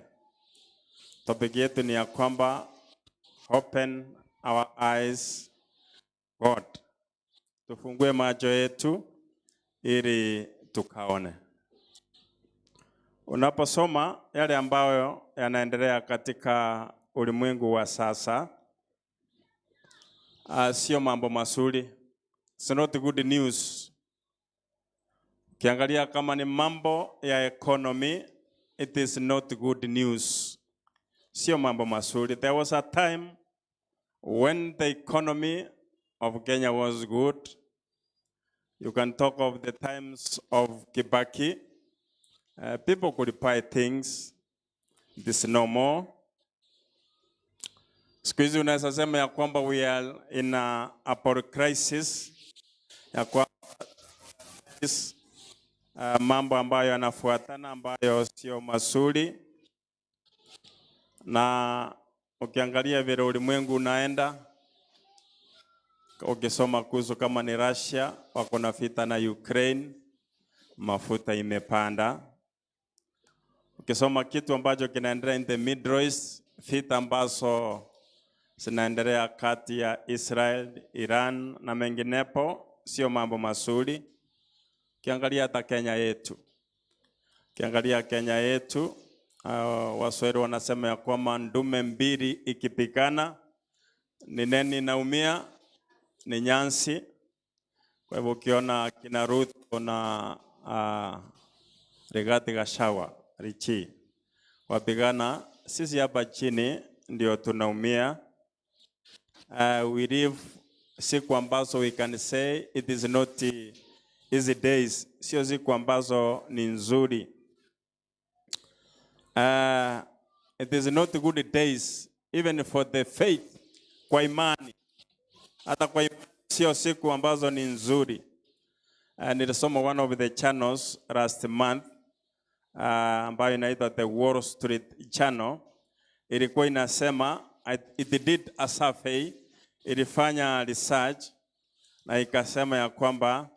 Topic yetu ni ya kwamba open our eyes, God. Tufungue macho yetu ili tukaone. Unaposoma yale ambayo yanaendelea katika ulimwengu wa sasa, sio mambo mazuri. It's not good news. Kiangalia kama ni mambo ya economy, it is not good news. Sio mambo mazuri. There was a time when the economy of Kenya was good. You can talk of the times of Kibaki. People could buy things. It is no more. Siku hizi unaweza sema ya kwamba we are in a power crisis. Ya kwamba mambo ambayo yanafuatana ambayo sio mazuri. Na ukiangalia vile ulimwengu unaenda, ukisoma kuhusu kama ni Russia, wako na vita na Ukraine, mafuta imepanda. Ukisoma kitu ambacho kinaendelea in the Middle East, vita ambazo zinaendelea kati ya Israel, Iran na menginepo, sio mambo mazuri. Ukiangalia hata Kenya yetu. Ukiangalia Kenya yetu, Waswahili wanasema ya kwamba ndume mbili ikipigana, ni nini inaumia? Ni nyansi. Kwa hivyo ukiona kina Ruth na Rigathi Gachagua, Richi, wapigana, sisi hapa chini ndio tunaumia. We live siku ambazo we can say it is not easy days. Sio siku ambazo ni nzuri. It is not good days even for the faith, kwa imani. Hata kwa imani sio siku ambazo ni nzuri. Nilisoma one of the channels last month ambayo inaitwa the Wall Street Channel. Ilikuwa inasema, it did a survey, ilifanya research na ikasema ya kwamba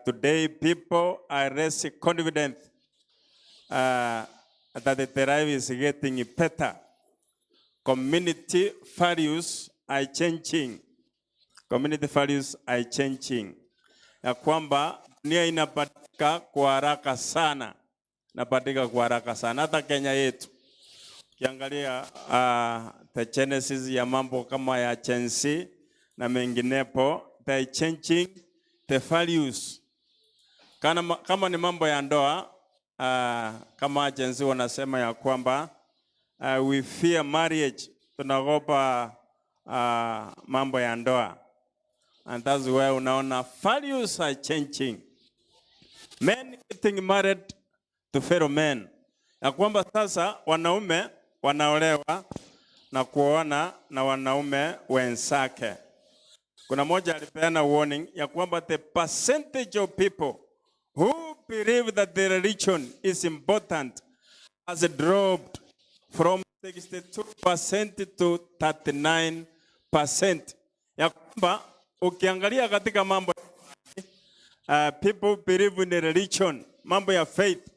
today people are less confident that the life is getting better. Community values are changing. Community values are changing. Ya kwamba dunia inabadilika kwa haraka sana. Inabadilika kwa haraka sana. Hata Kenya yetu. Ukiangalia the genesis ya mambo kama ya Gen Z na menginepo, they are changing the values. Kama ni mambo ya ndoa, kama Gen Z wanasema ya kwamba we fear marriage, tunaogopa mambo ya ndoa. And that's why unaona values are changing. Men getting married to fellow men. Ya kwamba sasa wanaume wanaolewa na kuoana na wanaume wenzake. Kuna moja alipeana warning ya kwamba the percentage of people who believe that the religion is important has dropped from 62% to 39%. Ya kwamba ukiangalia katika mambo people believe in religion, mambo ya faith,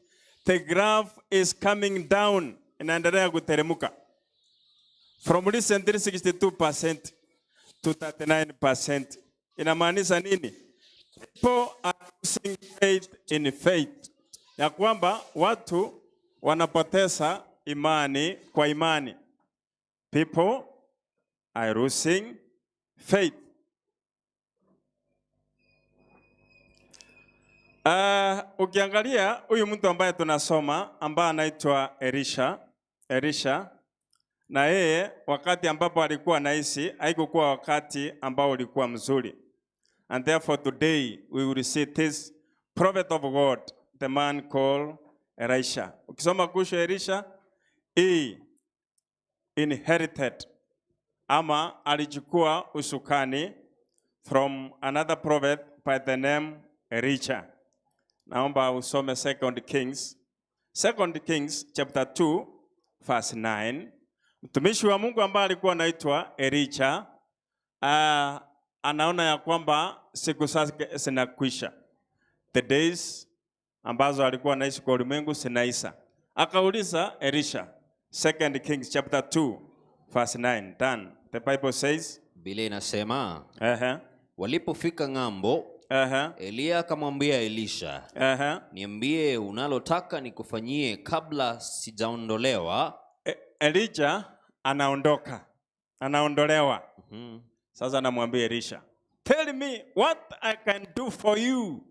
the graph is coming down, inaendelea kuteremka from recently 62% to 39%. Inamaanisha nini? People are losing faith in faith, ya kwamba watu wanapoteza imani kwa imani. People are losing faith. Ukiangalia huyu mtu ambaye tunasoma ambaye anaitwa Elisha, na yeye wakati ambapo alikuwa anaishi haikuwa wakati ambao ulikuwa mzuri. And therefore today we will see this prophet of God, the man called Elisha. Ukisoma kuhusu Elisha, he inherited ama alichukua usukani from another prophet by the name Elisha. Naomba usome 2 Kings chapter 2 verse 9. Mtumishi wa Mungu ambaye alikuwa anaitwa Elisha anaona ya kwamba siku zake zinakwisha. The days ambazo alikuwa anaishi kwa ulimwengu zinaisha. Akauliza Elisha, 2 Kings chapter 2 verse 9. Done. The Bible says, Biblia inasema, walipofika ng'ambo, Elia akamwambia Elisha, niambie unalotaka nikufanyie kabla sijaondolewa. Elijah anaondolewa. Sasa anamwambia Elisha, tell me what I can do for you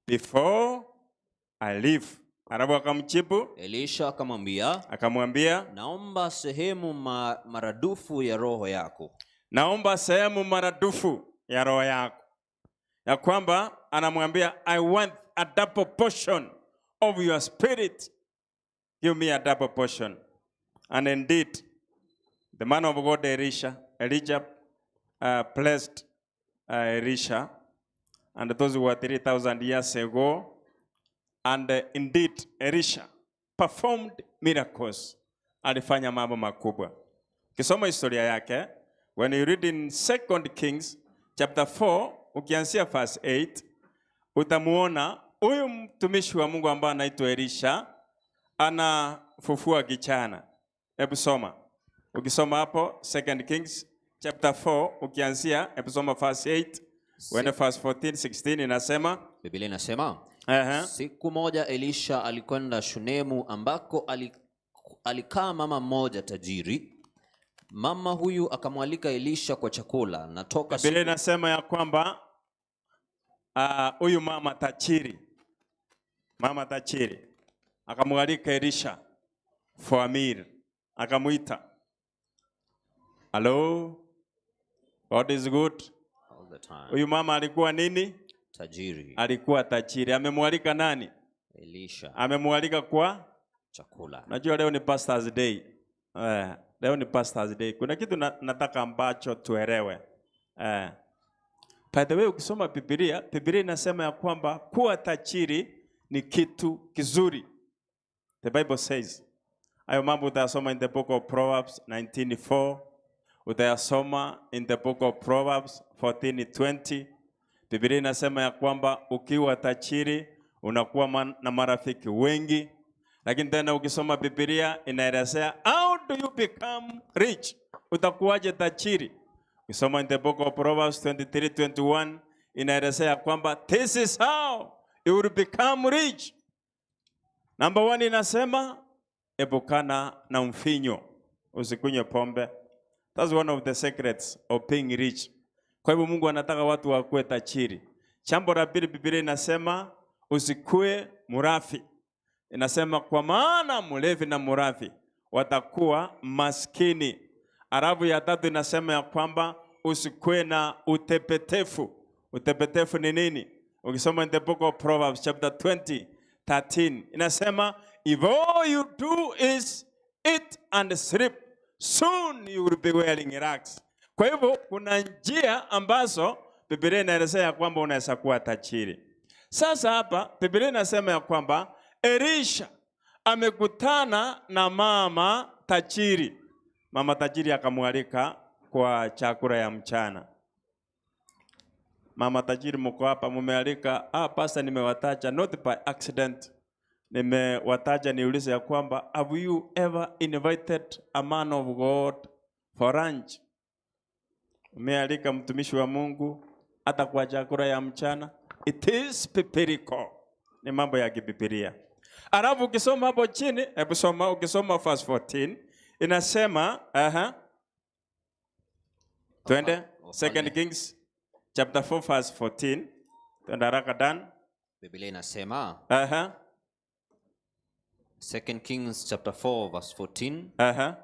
before I leave. Arabu akamjibu Elisha akamwambia, naomba sehemu maradufu ya roho yako. Naomba sehemu maradufu ya roho yako. Ya kwamba anamwambia, I want a double portion of your spirit. Give me a double portion. And indeed, the man of God Elijah blessed Elisha, and those were 3,000 years ago. And indeed, Elisha performed miracles. Alifanya mambo makubwa. Kisoma historia yake, when you read in 2 Kings chapter 4, ukianzia verse 8, utamuona huyu mtumishi wa Mungu ambaye anaitwa Elisha anafufua kichana. Hebu soma. Ukisoma hapo 2 Kings chapter 4, ukianzia hebu soma verse 8, when verse 14, 16 inasema, Biblia inasema, siku moja Elisha alikwenda Shunemu ambako alikaa mama mmoja tajiri. Mama huyu akamwalika Elisha kwa chakula. Natoka Biblia inasema ya kwamba huyu mama tajiri akamwalika Elisha for a meal. Akamuita. Hello? God is good. All the time. Huyu mama alikuwa nini? Tajiri. Alikuwa tajiri. Amemwalika nani? Elisha. Amemwalika kwa chakula. Najua leo ni Pastor's Day. Leo ni Pastor's Day. Kuna kitu nataka ambacho tuelewe. By the way, ukisoma Biblia inasema ya kwamba kuwa tajiri ni kitu kizuri. The Bible says. Ayo mambo utayasoma in the book of Proverbs 19:4. Utayasoma in the book of Proverbs 14:20. Biblia inasema ya kwamba ukiwa tajiri unakuwa na marafiki wengi. Lakini tena ukisoma Biblia inaelezea how do you become rich? Utakuwaje tajiri? Ukisoma in the book of Proverbs 23:21 inaelezea kwamba this is how you will become rich. Number 1 inasema epukana na mfinyo, usikunywe pombe. That's one of the secrets of being rich. Kwa hivyo Mungu anataka watu wakuwe tajiri. Jambo la pili, Biblia inasema usikue murafi. Inasema kwa maana mlevi na murafi watakuwa maskini. Arabu ya tatu inasema ya kwamba usikue na utepetefu. Utepetefu ni nini? Ukisoma in the book of Proverbs chapter 20:13 inasema if all you do is eat and sleep, soon you will be wearing rags. Kwa hivyo kuna njia ambazo Biblia inaelezea ya kwamba unaweza kuwa tajiri. Sasa hapa Biblia inasema ya kwamba Elisha amekutana na mama tajiri. Mama tajiri akamwalika kwa chakula ya mchana. Mama tajiri mko hapa mumealika, pastor nimewataja not by accident. Nimewataja niulize ya kwamba have you ever invited a man of God for lunch? Umealika mtumishi wa Mungu hata kwa chakula ya mchana? It is biblical. Ni mambo ya Biblia. Alafu ukisoma hapo chini, hebu soma, ukisoma verse 14 inasema twende Second Kings chapter 4 verse 14. Twende haraka dan. Biblia inasema Second Kings chapter 4 verse 14.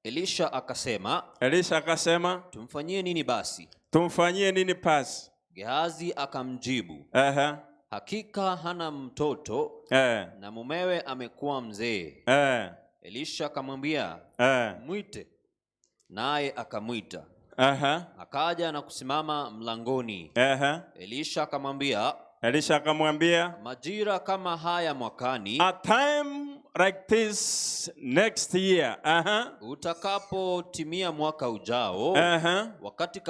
Elisha akasema, tumfanyie nini basi? Tumfanyie nini basi? Gehazi akamjibu, hakika hana mtoto, na mumewe amekuwa mzee. Elisha akamwambia, mwite. Naye akamwita. Akaja na kusimama mlangoni. Elisha akamwambia, majira kama haya mwakani, a time like this next year, utakapotimia mwaka ujao, wakati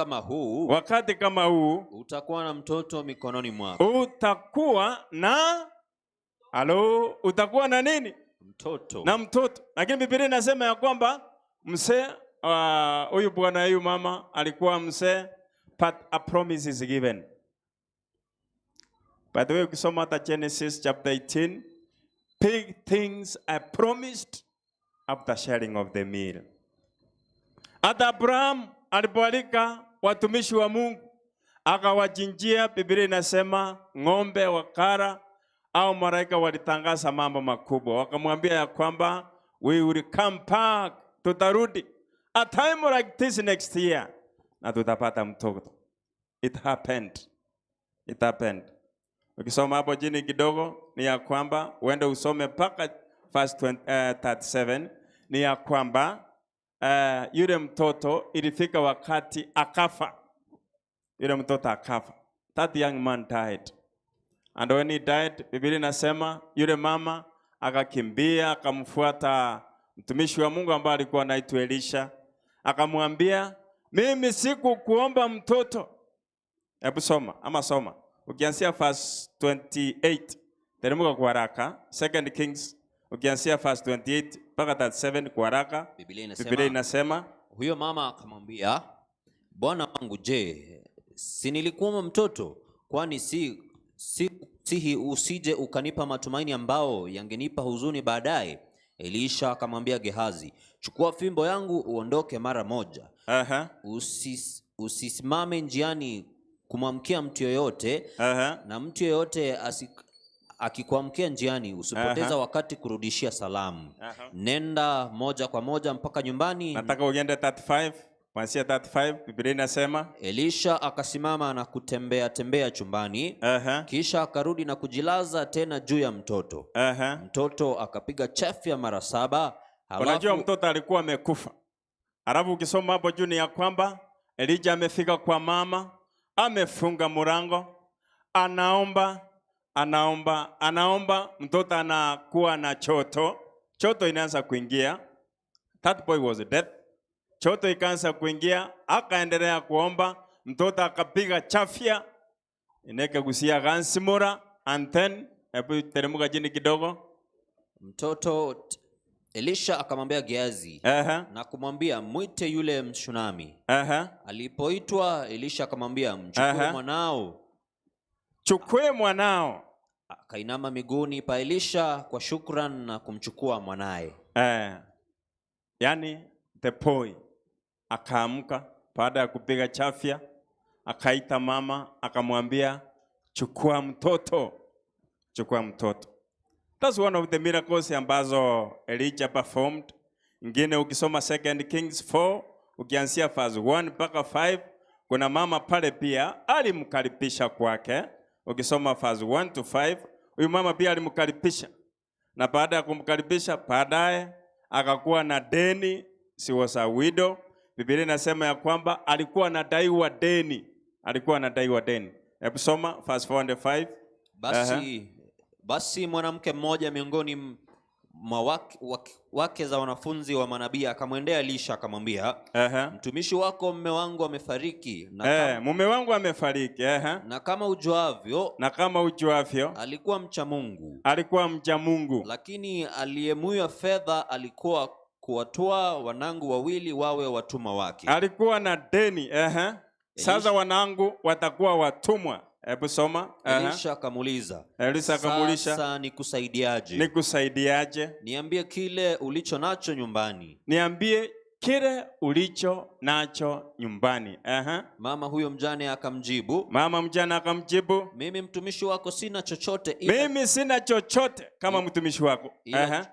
kama huu, utakuwa na mtoto mikononi mwako. Utakuwa na nini? Mtoto. Na mtoto. Lakini Biblia inasema ya kwamba mzee huyu bwana huyu mama alikuwa mzee, but a promise is given. By the way, ukisoma hata Genesis chapter 18, big things are promised after sharing of the meal. Hata Abraham alipoalika watumishi wa Mungu akawachinjia, Biblia inasema ng'ombe wakara au malaika walitangaza mambo makubwa. Wakamwambia ya kwamba we will come back, tutarudi a time like this next year na tutapata mtoto. It happened. Ukisoma hapo chini kidogo ni ya kwamba uende usome mpaka verse 37, ni ya kwamba yule mtoto ilifika wakati akafa. Yule mtoto akafa. That young man died. And when he died, Biblia inasema yule mama akakimbia akamfuata mtumishi wa Mungu ambaye alikuwa anaitwa Elisha. Akamwambia, mimi sikukuomba mtoto. Hebu soma. Ukianzia verse 28, teremka kwa haraka. Second Kings, ukianzia verse 28 mpaka 37 kwa haraka. Biblia inasema, huyo mama akamwambia, Bwana wangu, je, si nilikuomba mtoto? Kwani si usije ukanipa matumaini ambao yangenipa huzuni baadaye. Elisha akamwambia Gehazi, chukua fimbo yangu uondoke mara moja. Usisimame njiani kumwamkia mtu yoyote, na mtu yoyote akikuamkia njiani usipoteza wakati kurudishia salamu. Nenda moja kwa moja mpaka nyumbani. Nataka uende 35. Kuanzia 35, Biblia inasema Elisha akasimama na tembea chumbani, kisha akarudi na kujilaza tena juu ya mtoto. Mtoto akapiga chafya mara 7. Unajua mtoto alikuwa amekufa. Alafu ukisoma hapo juu ni ya kwamba Elijah amefika kwa mama, amefunga murango, anaomba, mtoto anakuwa na choto inaanza kuingia. That boy was dead. Choto ikaanza kuingia, akaendelea kuomba, mtoto akapiga chafya, ineke gusia gansimura, and then hebu teremka chini kidogo. Mtoto Elisha akamwambia Gehazi na kumwambia, mwite yule Mshunami. Alipoitwa, Elisha akamwambia, chukue mwanao. Akainama miguuni pa Elisha kwa shukran na kumchukua mwanae. Yani the boy akaamka baada ya kupiga chafya, akaita mama, akamwambia, chukua mtoto. That's one of the miracles ambazo Elijah performed. Ingine ukisoma 2 Kings 4, ukianzia verse 1 mpaka 5, kuna mama pale pia alimkaribisha kwake. Ukisoma verse 1 to 5, huyu mama pia alimkaribisha. Na baada ya kumkaribisha, baadaye akakuwa na deni. She was a widow. Biblia inasema ya kwamba alikuwa anadaiwa deni. Hebu soma verse 4 and 5. Basi mwanamke mmoja miongoni wake za wanafunzi wa manabii akamwendea Elisha akamwambia, mtumishi wako mume wangu amefariki na mume wangu amefariki, na kama ujuavyo alikuwa mcha Mungu, lakini aliyemuya fedha alikuwa kuwatoa wanangu wawili wawe watumwa wake. Alikuwa na deni, sasa wanangu watakuwa watumwa. Hebu soma. Elisha akamuuliza, sasa nikusaidiaje? Niambie kile ulicho nacho nyumbani. Mama huyo mjane akamjibu, mimi mtumishi wako sina chochote kama mtumishi wako,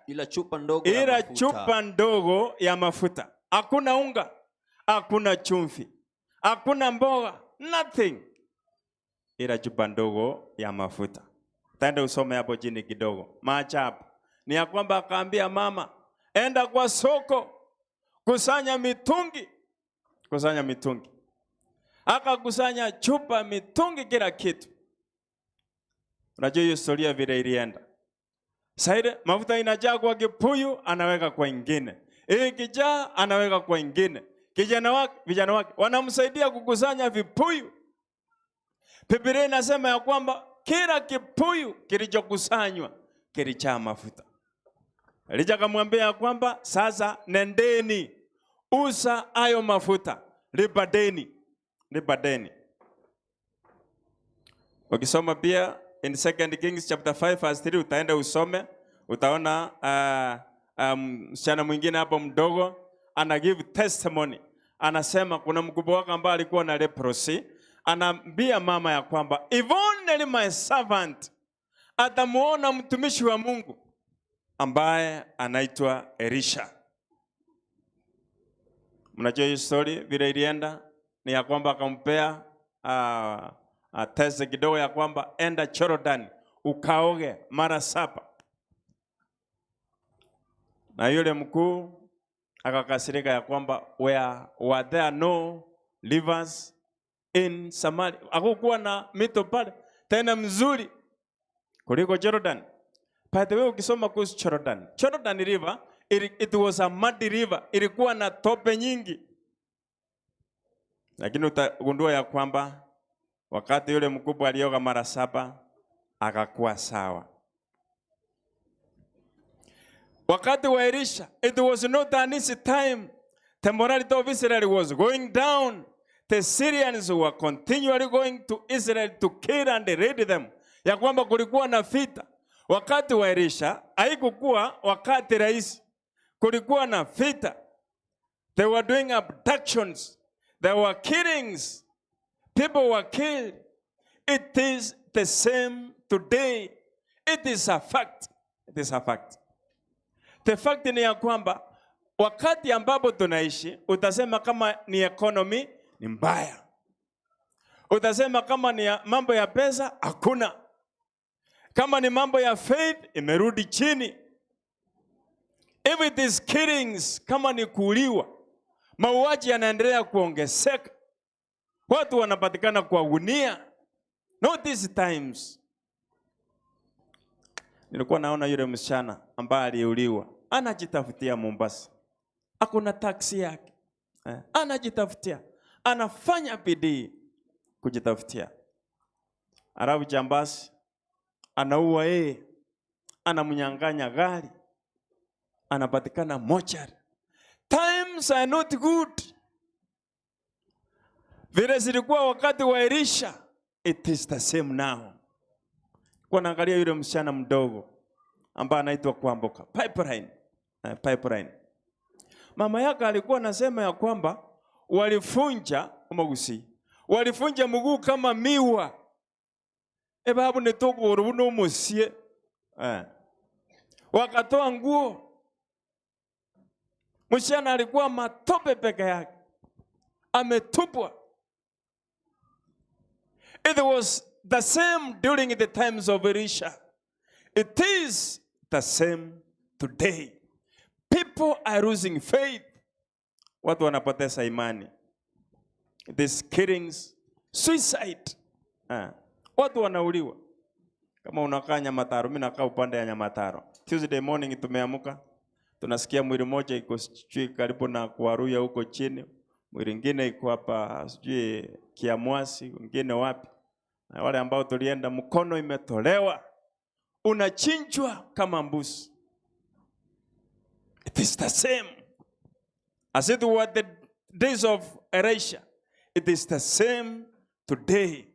ila chupa ndogo ya mafuta. Hakuna unga, hakuna chumvi, hakuna mboga, nothing. Ila chupa ndogo ya mafuta. Tende usome hapo chini kidogo. Maajabu ni ya kwamba akaambia mama, enda kwa soko kusanya mitungi. Akakusanya chupa, mitungi, kila kitu. Unajua hiyo historia vile ilienda. Sasa mafuta inajaa kwa kipuyu, anaweka kwa ingine. Ikijaa anaweka kwa ingine. Vijana wake wanamsaidia kukusanya vipuyu. Biblia inasema ya kwamba kila kipuyu kilichokusanywa kilijaa mafuta. Elisha akamwambia ya kwamba sasa nendeni, uza hayo mafuta, lipa deni. Ukisoma pia in 2 Kings chapter 5 verse 3 utaenda usome, utaona msichana mwingine hapo mdogo ana give testimony. Anasema kuna mkubwa wake ambaye alikuwa na leprosy. Anaambia mama ya kwamba if only my servant atamuona mtumishi wa Mungu ambaye anaitwa Elisha. Mnajua hiyo story vile ilienda ni ya kwamba akampea tese kidogo ya kwamba enda Jordan ukaoge mara 7. Na yule mkuu akakasirika ya kwamba were there no rivers in Samaria. Hakukuwa na mito pale tena mzuri kuliko Jordan. By the way, ukisoma kuhusu Jordan River, it was a muddy river. Ilikuwa na tope nyingi. Lakini utagundua ya kwamba wakati yule mkubwa alioga mara 7 akakuwa sawa. Wakati wa Elisha, it was not an easy time. The morality of Israel was going down. The Syrians were continually going to Israel to kill and raid them. Ya kwamba kulikuwa na vita. Wakati wa Elisha, haikukuwa wakati rahisi. Kulikuwa na vita. They were doing abductions. There were killings. People were killed. It is the same today. It is a fact. The fact ni ya kwamba wakati ambapo tunaishi, utasema kama ni economy ni mbaya. Utasema kama ni mambo ya pesa hakuna. Kama ni mambo ya faith imerudi chini. If it is killings, kama ni kuuliwa, mauaji yanaendelea kuongezeka. Watu wanapatikana kwa gunia. Not these times. Nilikuwa naona yule msichana ambaye aliuliwa, anajitafutia Mombasa. Hakuna taksi yake. Anajitafutia. Anafanya bidii kujitafutia. Arabu jambasi anaua yeye. Anamnyang'anya gari. Anapatikana mochari. Times are not good. Vile zilikuwa wakati wa Elisha, it is the same now. Kwa naangalia yule msichana mdogo ambaye anaitwa Kwamboka, Pipeline. Mama yake alikuwa anasema ya kwamba walifunja mguu kama miwa. Babu nitoko urubuno musie. Wakatoa nguo. Msichana alikuwa matope peke yake. Ametupwa. It was the same during the times of Elisha. It is the same today. People are losing faith. Watu wanapoteza imani. These killings, suicide. Watu wanauliwa. Kama unakaa Nyamataro, mimi nakaa upande ya Nyamataro. Tuesday morning tumeamuka, tunasikia mwili moja iko sijui karibu na Kuaruya huko chini, mwili mwingine iko hapa sijui Kiamwasi, mwingine wapi. Na wale ambao tulienda mkono imetolewa, unachinjwa kama mbuzi. It is the same as it was the days of Elisha. It is the same today.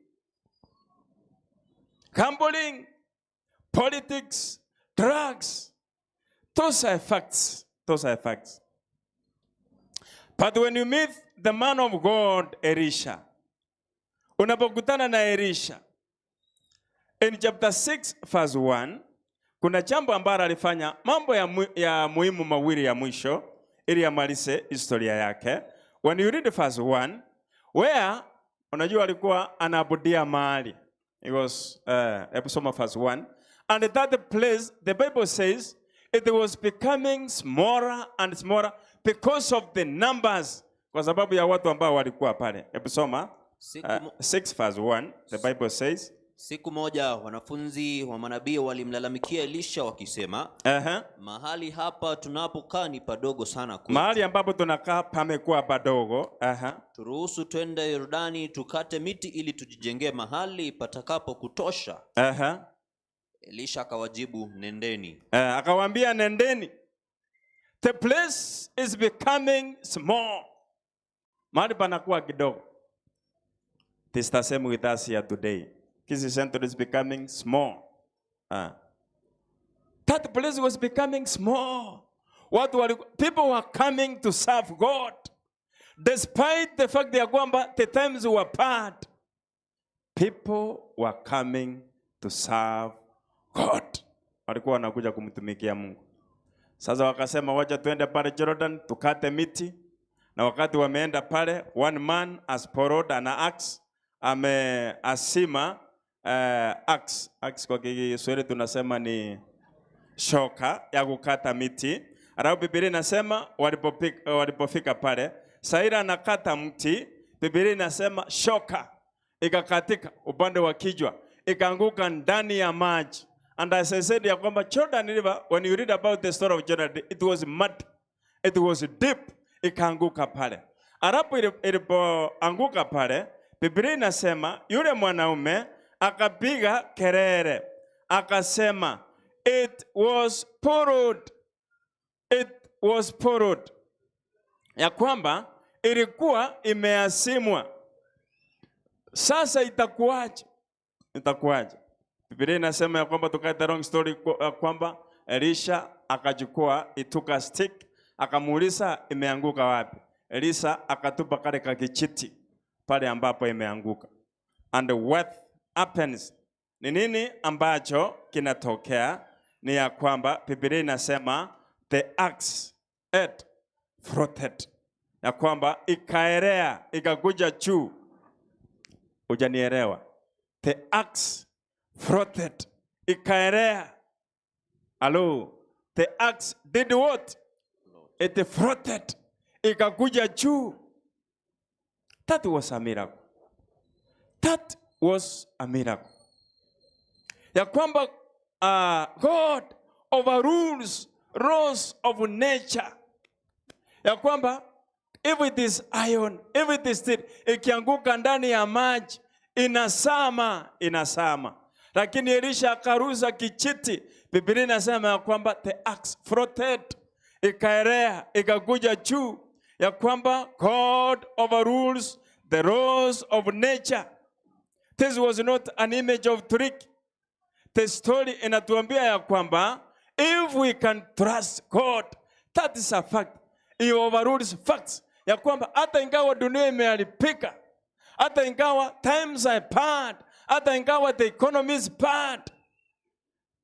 Gambling, politics, drugs, those are facts. Those are facts. But when you meet the man of God, Elisha, unapokutana na Elisha, in chapter 6 verse 1, kuna jambo ambalo alifanya, mambo ya muhimu mawili ya mwisho, ili amalize historia yake. When you read verse 1, where, unajua alikuwa anaabudia mahali. It was, episode of verse 1. And at that place, the Bible says, it was becoming smaller and smaller because of the numbers. Kwa sababu ya watu ambao walikuwa pale. Episode 6 verse 1, the Bible says, siku moja wanafunzi wa manabii walimlalamikia Elisha wakisema, mahali hapa tunapokaa ni padogo sana kwetu. Mahali ambapo tunakaa pamekuwa padogo. Turuhusu twende Yordani tukate miti ili tujijengee mahali patakapo kutosha. Elisha akawajibu, nendeni. Akawaambia nendeni. The place is becoming small. Mahali panakuwa kidogo. This is the same with us here today. Kisi Center is becoming small. That place was becoming small. People were coming to serve God. Despite the fact that the times were bad, people were coming to serve God. Walikuwa wanakuja kumtumikia Mungu. Sasa wakasema wacha tuende pale Jordan tukate miti. Na wakati wameenda pale, one man has borrowed an axe. Ameasima axe kwa Kiswahili tunasema ni shoka ya kukata miti. Alafu Biblia inasema walipofika pale, Saira anakata mti, Biblia inasema shoka ikakatika upande wa kichwa, ikaanguka ndani ya maji. And as I said ya kwamba Jordan River, when you read about the story of Jordan, it was mud, it was deep, ikaanguka pale. Alafu ilipoanguka pale, Biblia inasema yule mwanaume akapiga kelele, akasema, it was poured. It was poured. Ya kwamba ilikuwa imeasimwa. Sasa itakuwaje? Itakuwaje? Biblia inasema ya kwamba tukaita long story kwamba Elisha akachukua, ituka stick, akamuuliza imeanguka wapi? Elisha akatupa kale kakichiti pale ambapo imeanguka. And what happens? Ni nini ambacho kinatokea? Ni ya kwamba Biblia inasema the axe it floated. Ya kwamba ikaelea, ikakuja juu. Hujanielewa? The axe floated. Ikaelea. Hello. The axe did what? It floated. Ikakuja juu. That was a miracle. That was a miracle. Ya kwamba God overrules laws of nature. Ya kwamba if it is iron, if it is steel, ikianguka ndani ya maji inasama. Lakini Elisha akaruza kichiti. Biblia inasema ya kwamba the axe floated, ikaelea, ikakuja juu. Ya kwamba God overrules the laws of nature. This was not an image of trick. The story inatuambia ya kwamba if we can trust God, that is a fact. He overrules facts. Ya kwamba hata ingawa dunia imeharibika, hata ingawa times are bad, hata ingawa the economy is bad,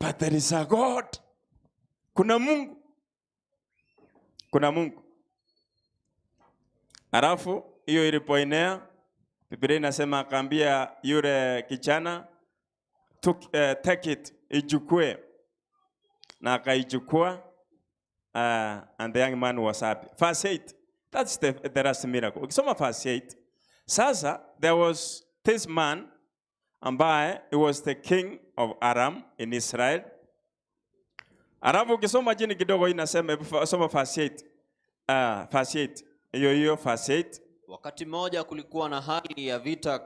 but there is a God. Kuna Mungu. Kuna Mungu. Alafu hiyo ilipoenea, Biblia inasema akaambia yule kijana, take it, ichukue. Na akaichukua, and the young man was happy. Verse 8, that's the last miracle. Ukisoma verse 8, sasa there was this man ambaye he was the king of Aram in Israel. Alafu ukisoma chini kidogo inasema, soma verse 8. Verse 8. Hiyo verse 8. Wakati mmoja kulikuwa na hali ya vita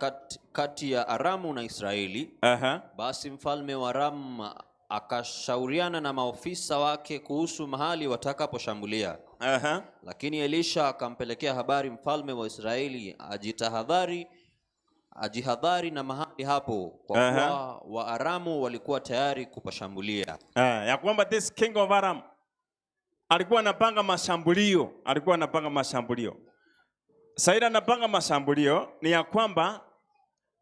kati ya Aramu na Israeli. Basi mfalme wa Aramu akashauriana na maofisa wake kuhusu mahali watakaposhambulia. Lakini Elisha akampelekea habari mfalme wa Israeli ajihadhari na mahali hapo, kwa kuwa Waaramu walikuwa tayari kupashambulia. Ya kwamba this king of Aram alikuwa anapanga mashambulio. Saida anapanga mashambulio ni ya kwamba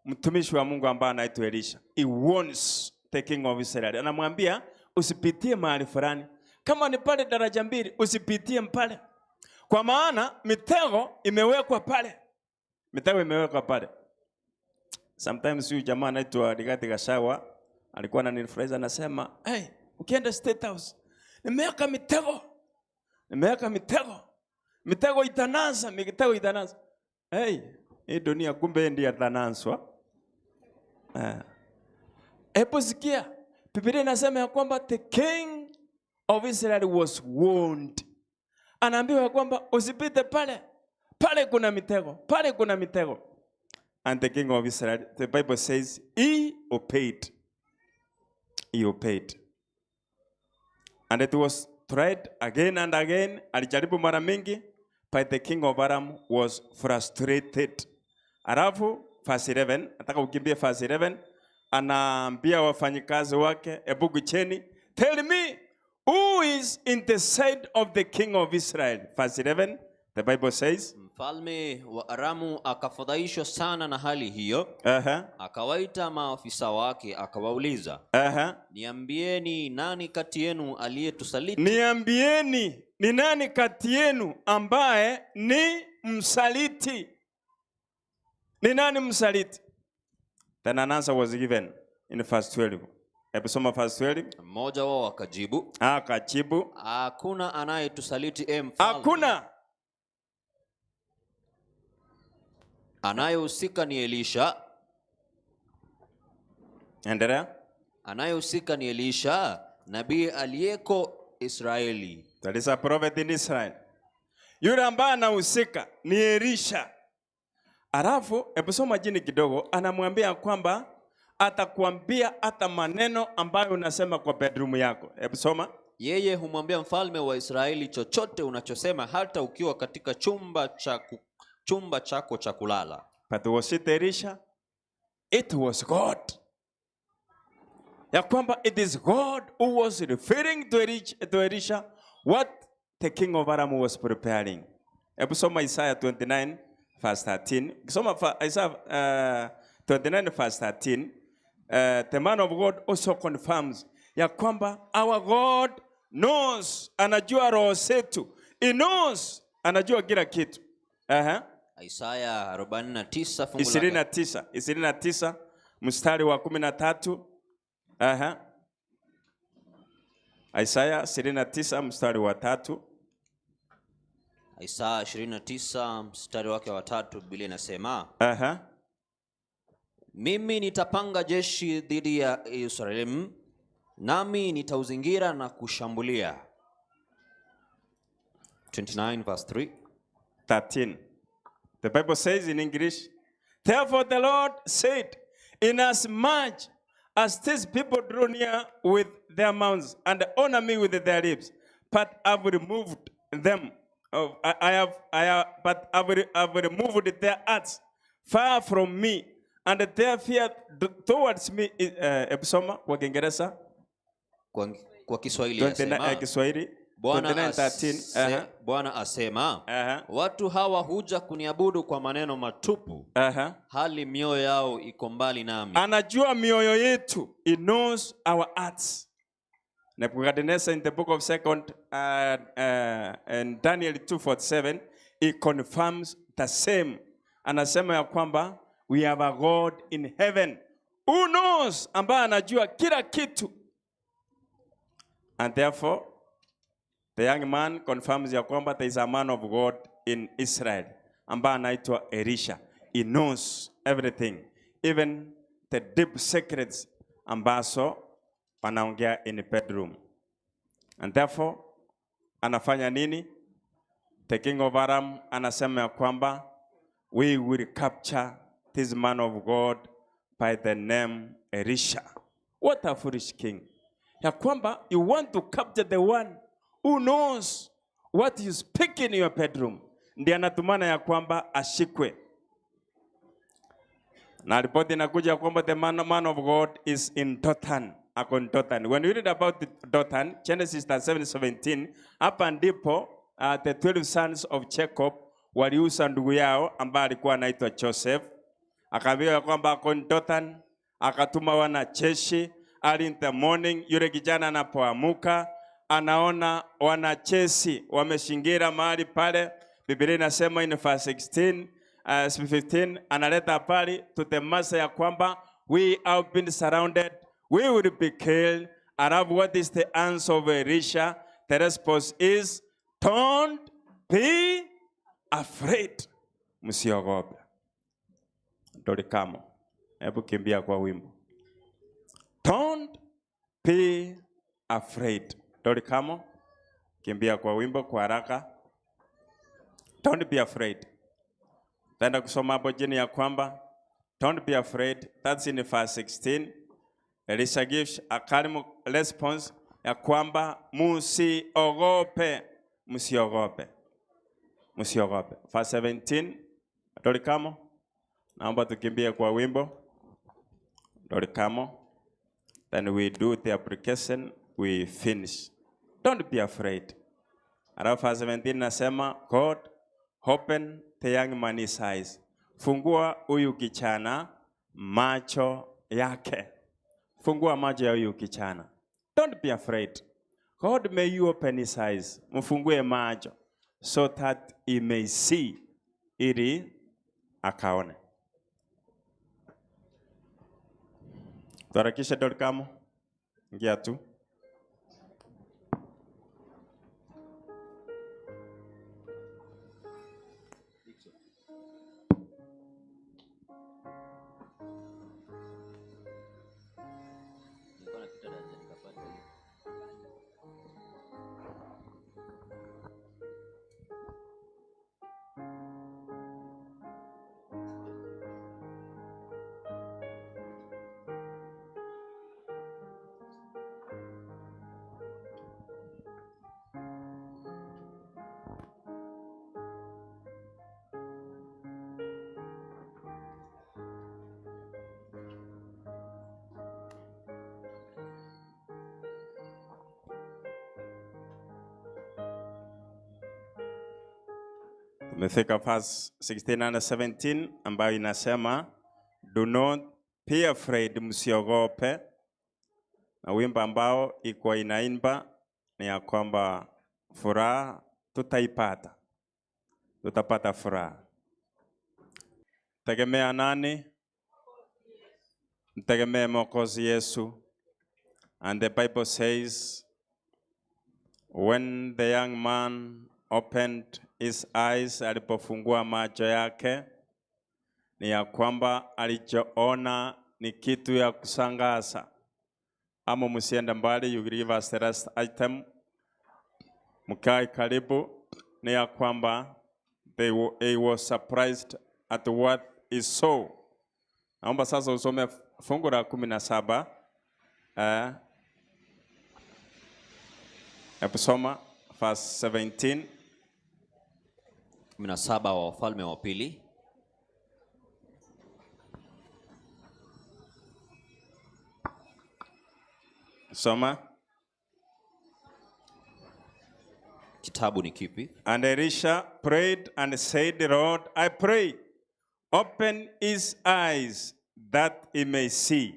mtumishi wa Mungu ambaye anaitwa Elisha, he warns the king of Israel. Anamwambia usipitie mahali fulani. Kama ni pale daraja 2, usipitie pale. Kwa maana mitego imewekwa pale. Sometimes huyu jamaa anaitwa Rigathi Gachagua alikuwa ananifurahisha, anasema, "Hey, ukienda State House, nimeweka mitego. Mitego itanasa." Hey, hii dunia kumbe ndiye atanaswa. Hebu sikia, Biblia inasema ya kwamba the king of Israel was warned. Anaambiwa ya kwamba usipite pale kuna mitego. And the king of Israel, the Bible says, he obeyed. And it was tried again and again. Alijaribu mara mingi, but the king of Aram was frustrated. Alafu verse 11, nataka ukimbie verse 11, anaambia wafanyikazi wake, "Ebu gucheni, tell me who is in the side of the king of Israel." Verse 11, the Bible says, mfalme wa Aramu akafadhaishwa sana na hali hiyo. Akawaita maafisa wake akawauliza, "Niambieni nani kati yenu aliyetusaliti?" Niambieni ni nani kati yenu ambaye ni msaliti? Ni nani msaliti? Then an answer was given in verse 12. Episoma verse 12. Mmoja wao akajibu, "Hakuna anayetusaliti mfalme." Hakuna. Anayehusika ni Elisha. Endelea. Anayehusika ni Elisha, nabii aliyeko Israeli. That is a prophet in Israel. Yule ambaye anahusika ni Elisha. Alafu episoma jini kidogo, anamwambia kwamba atakwambia hata maneno ambayo unasema kwa bedroom yako. Episoma. Yeye humwambia mfalme wa Israeli chochote unachosema, hata ukiwa katika chumba chako cha kulala. But was it Elisha? It was God. Ya kwamba it is God who was referring to Elisha what the king of Aram was preparing. Episoma Isaiah 29 verse 13. Kisoma Isaiah 29 verse 13. The man of God also confirms ya kwamba our God knows, anajua roho zetu. He knows, anajua kila kitu. Isaiah 49 fungu 29 mstari wa 13. Isaiah 29 mstari wa 3. Isaiah 29 mstari wake wa 3, Biblia inasema, "Mimi nitapanga jeshi dhidi ya Yerusalemu, nami nitauzingira na kushambulia." 29 verse 3. 13. The Bible says in English, "Therefore the Lord said, inasmuch as these people drew near with their mouths and honor me with their lips, but I've removed them. But I've removed their hearts far from me, and their fear towards me." Episoma kwa Kiingereza. Kwa Kiswahili asema, Kiswahili. Bwana asema, "Watu hawa huja kuniabudu kwa maneno matupu, hali mioyo yao iko mbali nami." Anajua mioyo yetu. He knows our hearts. Nebuchadnezzar in the book of 2 and Daniel 2:47, he confirms the same. Anasema ya kwamba we have a God in heaven who knows, ambaye anajua kila kitu. And therefore the young man confirms ya kwamba there is a man of God in Israel ambaye anaitwa Elisha. He knows everything. Even the deep secrets ambazo wanaongea in bedroom. And therefore, anafanya nini? The king of Aram anasema ya kwamba we will capture this man of God by the name Elisha. What a foolish king. Ya kwamba you want to capture the one who knows what you speak in your bedroom. Ndiye anatumana ya kwamba ashikwe. Na ripoti inakuja kwamba the man of God is in Dothan. Ako in Dothan. When you read about Dothan, Genesis 7:17, hapa ndipo the 12 sons of Jacob waliuza ndugu yao ambaye alikuwa anaitwa Joseph. Akaambiwa kwamba ako in Dothan, akatuma wanajeshi. Early in the morning, yule kijana anapoamuka, anaona wanajeshi wameshingira mahali pale. Biblia inasema in verse 15, analeta pale to the master ya kwamba we have been surrounded, we will be killed. Alafu what is the answer of Elisha? The response is, don't be afraid. Msiogope. Tolikamo. Hebu kimbia kwa wimbo. Don't be afraid. Tolikamo. Kimbia kwa wimbo kwa haraka. Don't be afraid. Tenda kusoma hapo jini ya kwamba don't be afraid. That's in verse 16. Elisha gives a calm response ya kwamba musiogope. Musiogope. Musiogope. Verse 17. Tolikamo. Naomba tukimbie kwa wimbo. Tolikamo. Then we do the application, we finish. Don't be afraid. Alafu verse 17 nasema, God, open the young man's eyes. Fungua huyu kijana macho yake. Fungua macho ya huyu kijana. Don't be afraid. God, may you open his eyes. Mfungue macho so that he may see, ili akaone. Tuharakishe Dorkamo. Ingia tu. Tumefika verse 16 and 17 ambayo inasema, do not be afraid, msiogope. Na wimbo ambao iko inaimba ni ya kwamba furaha tutaipata. Tutapata furaha. Tegemea nani? Tegemea Mwokozi Yesu. And the Bible says, when the young man opened his eyes, alipofungua macho yake, ni ya kwamba alichoona ni kitu ya kusangaza. Ama musienda mbali, you give us the rest item. Mukai karibu, ni ya kwamba they were surprised at what he saw. Naomba sasa usome fungu la 17. Episoma verse 17. 17 wa Wafalme wa Pili. Soma. Kitabu ni kipi? And Elisha prayed and said, Lord, I pray, open his eyes that he may see.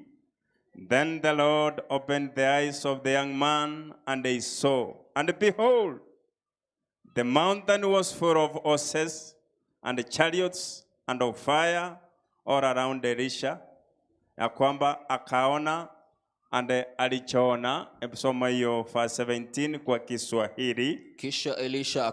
Then the Lord opened the eyes of the young man, and they saw. And behold, the mountain was full of horses and chariots and of fire all around Elisha. Ya kwamba akaona and alichoona. Episoma hiyo verse 17 kwa Kiswahili. Kisha Elisha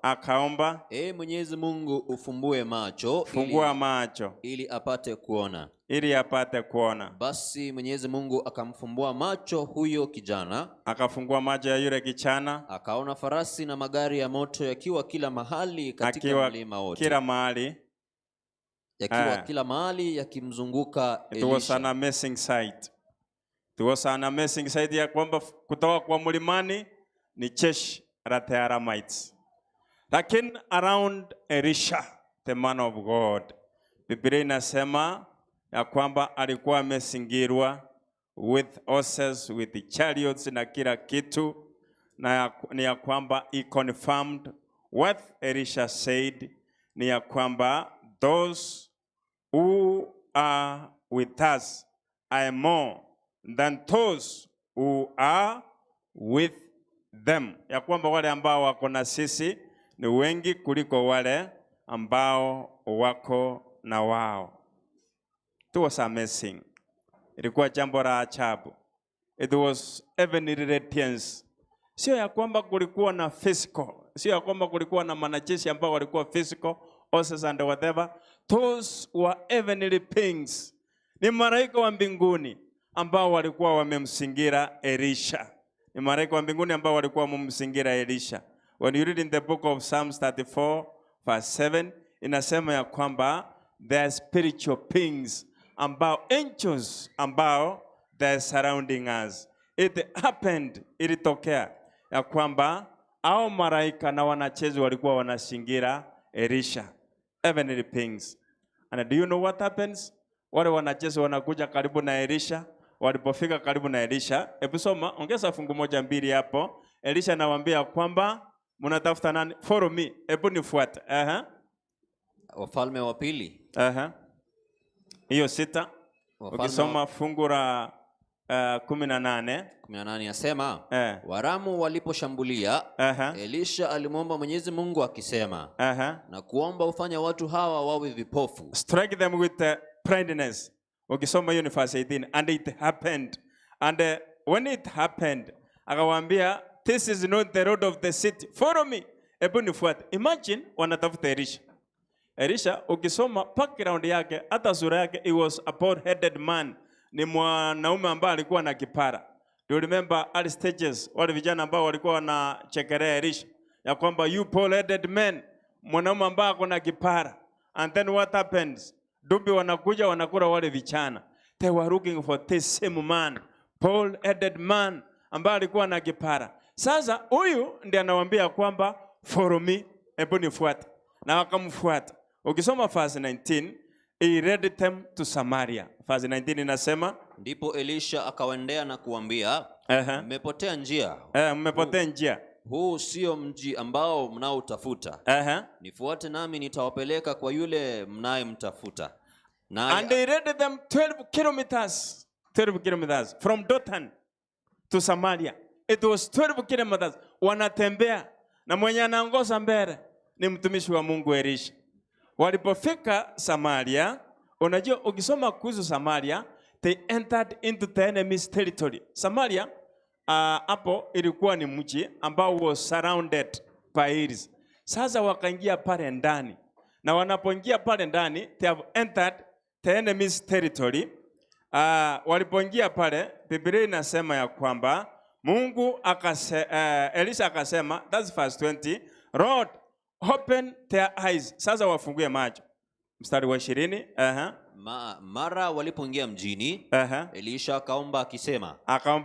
akaomba, Mwenyezi Mungu ufumbue macho, fungua macho ili apate kuona. ili apate kuona. Basi Mwenyezi Mungu akamfumbua macho huyo kijana, Akafungua macho ya yule kijana, akaona farasi na magari ya moto yakiwa kila mahali katika akiwa mlima wote, kila mahali, yakiwa kila mahali yakimzunguka It was an Elisha. amazing sight. It was an amazing sight ya kwamba kutoka kwa mlimani ni jeshi la the Aramites. Lakini around Elisha, the man of God, Biblia inasema ya kwamba alikuwa amezingirwa with horses, with the chariots na kila kitu, na ni ya kwamba he confirmed what Elisha said, ni ya kwamba those who are with us are more than those who are with them. Ya kwamba wale ambao wako na sisi ni wengi kuliko wale ambao wako na wao. It was amazing. Ilikuwa jambo la ajabu. It was heavenly radiance. Sio ya kwamba kulikuwa na physical. Sio ya kwamba kulikuwa na wanajeshi ambao walikuwa physical, horses and whatever. Those were heavenly beings. Ni malaika wa mbinguni ambao walikuwa wamemzingira Elisha. Ni malaika wa mbinguni ambao walikuwa wamemzingira Elisha. When you read in the book of Psalms 34 verse 7, inasema ya kwamba there are spiritual beings ambao, angels ambao they are surrounding us. It happened, ilitokea ya kwamba hao malaika na wanajeshi walikuwa wanazingira Elisha. Heavenly beings. And do you know what happens? Wale wanajeshi wanakuja karibu na Elisha. Walipofika karibu na Elisha, hebu soma, ongeza fungu moja mbili hapo. Elisha anawaambia kwamba mnatafuta nani? Follow me. Hebu nifuate. Wafalme wa pili. Hiyo 6. Ukisoma fungu la 18 yasema, Waramu waliposhambulia, Elisha alimwomba Mwenyezi Mungu akisema, na kuomba ufanye watu hawa wawe vipofu. Strike them with blindness. Ukisoma hiyo ni verse 18. And it happened. And when it happened, akawaambia, this is not the road of the city. Follow me. Hebu nifuate. Imagine wanatafuta Elisha. Elisha, ukisoma background yake, hata sura yake, he was a bald-headed man. Ni mwanaume ambaye alikuwa na kipara. Do you remember early stages, wale vijana ambao walikuwa wanachekelea Elisha ya kwamba you bald-headed man, mwanaume ambaye ako na kipara. And then what happens? Dumbi wanakuja wanakula wale vijana. They were looking for this same man, bald-headed man ambaye alikuwa na kipara. Sasa huyu ndiye anawaambia kwamba follow me, hebu nifuate. Na wakamfuata. Ukisoma verse 19, he led them to Samaria. Verse 19 inasema, ndipo Elisha akawaendea na kuambia, mmepotea njia. Mmepotea njia. Huu sio mji ambao mnaotafuta. Nifuate nami nitawapeleka kwa yule mnayemtafuta. And they led them 12 kilometers from Dothan to Samaria. It was 12 kilometers. Wanatembea na mwenye anaongoza mbele ni mtumishi wa Mungu Elisha. Walipofika Samaria, unajua ukisoma kuhusu Samaria, they entered into the enemy's territory. Samaria hapo ilikuwa ni mji ambao was surrounded by hills. Sasa wakaingia pale ndani. Na wanapoingia pale ndani, they have entered the enemy's territory. Walipoingia pale, Biblia inasema ya kwamba Mungu Elisha akasema, that's verse 20, Lord, open their eyes. Sasa wafungue macho. Mstari wa 20. Mara walipoingia mjini, Elisha akaomba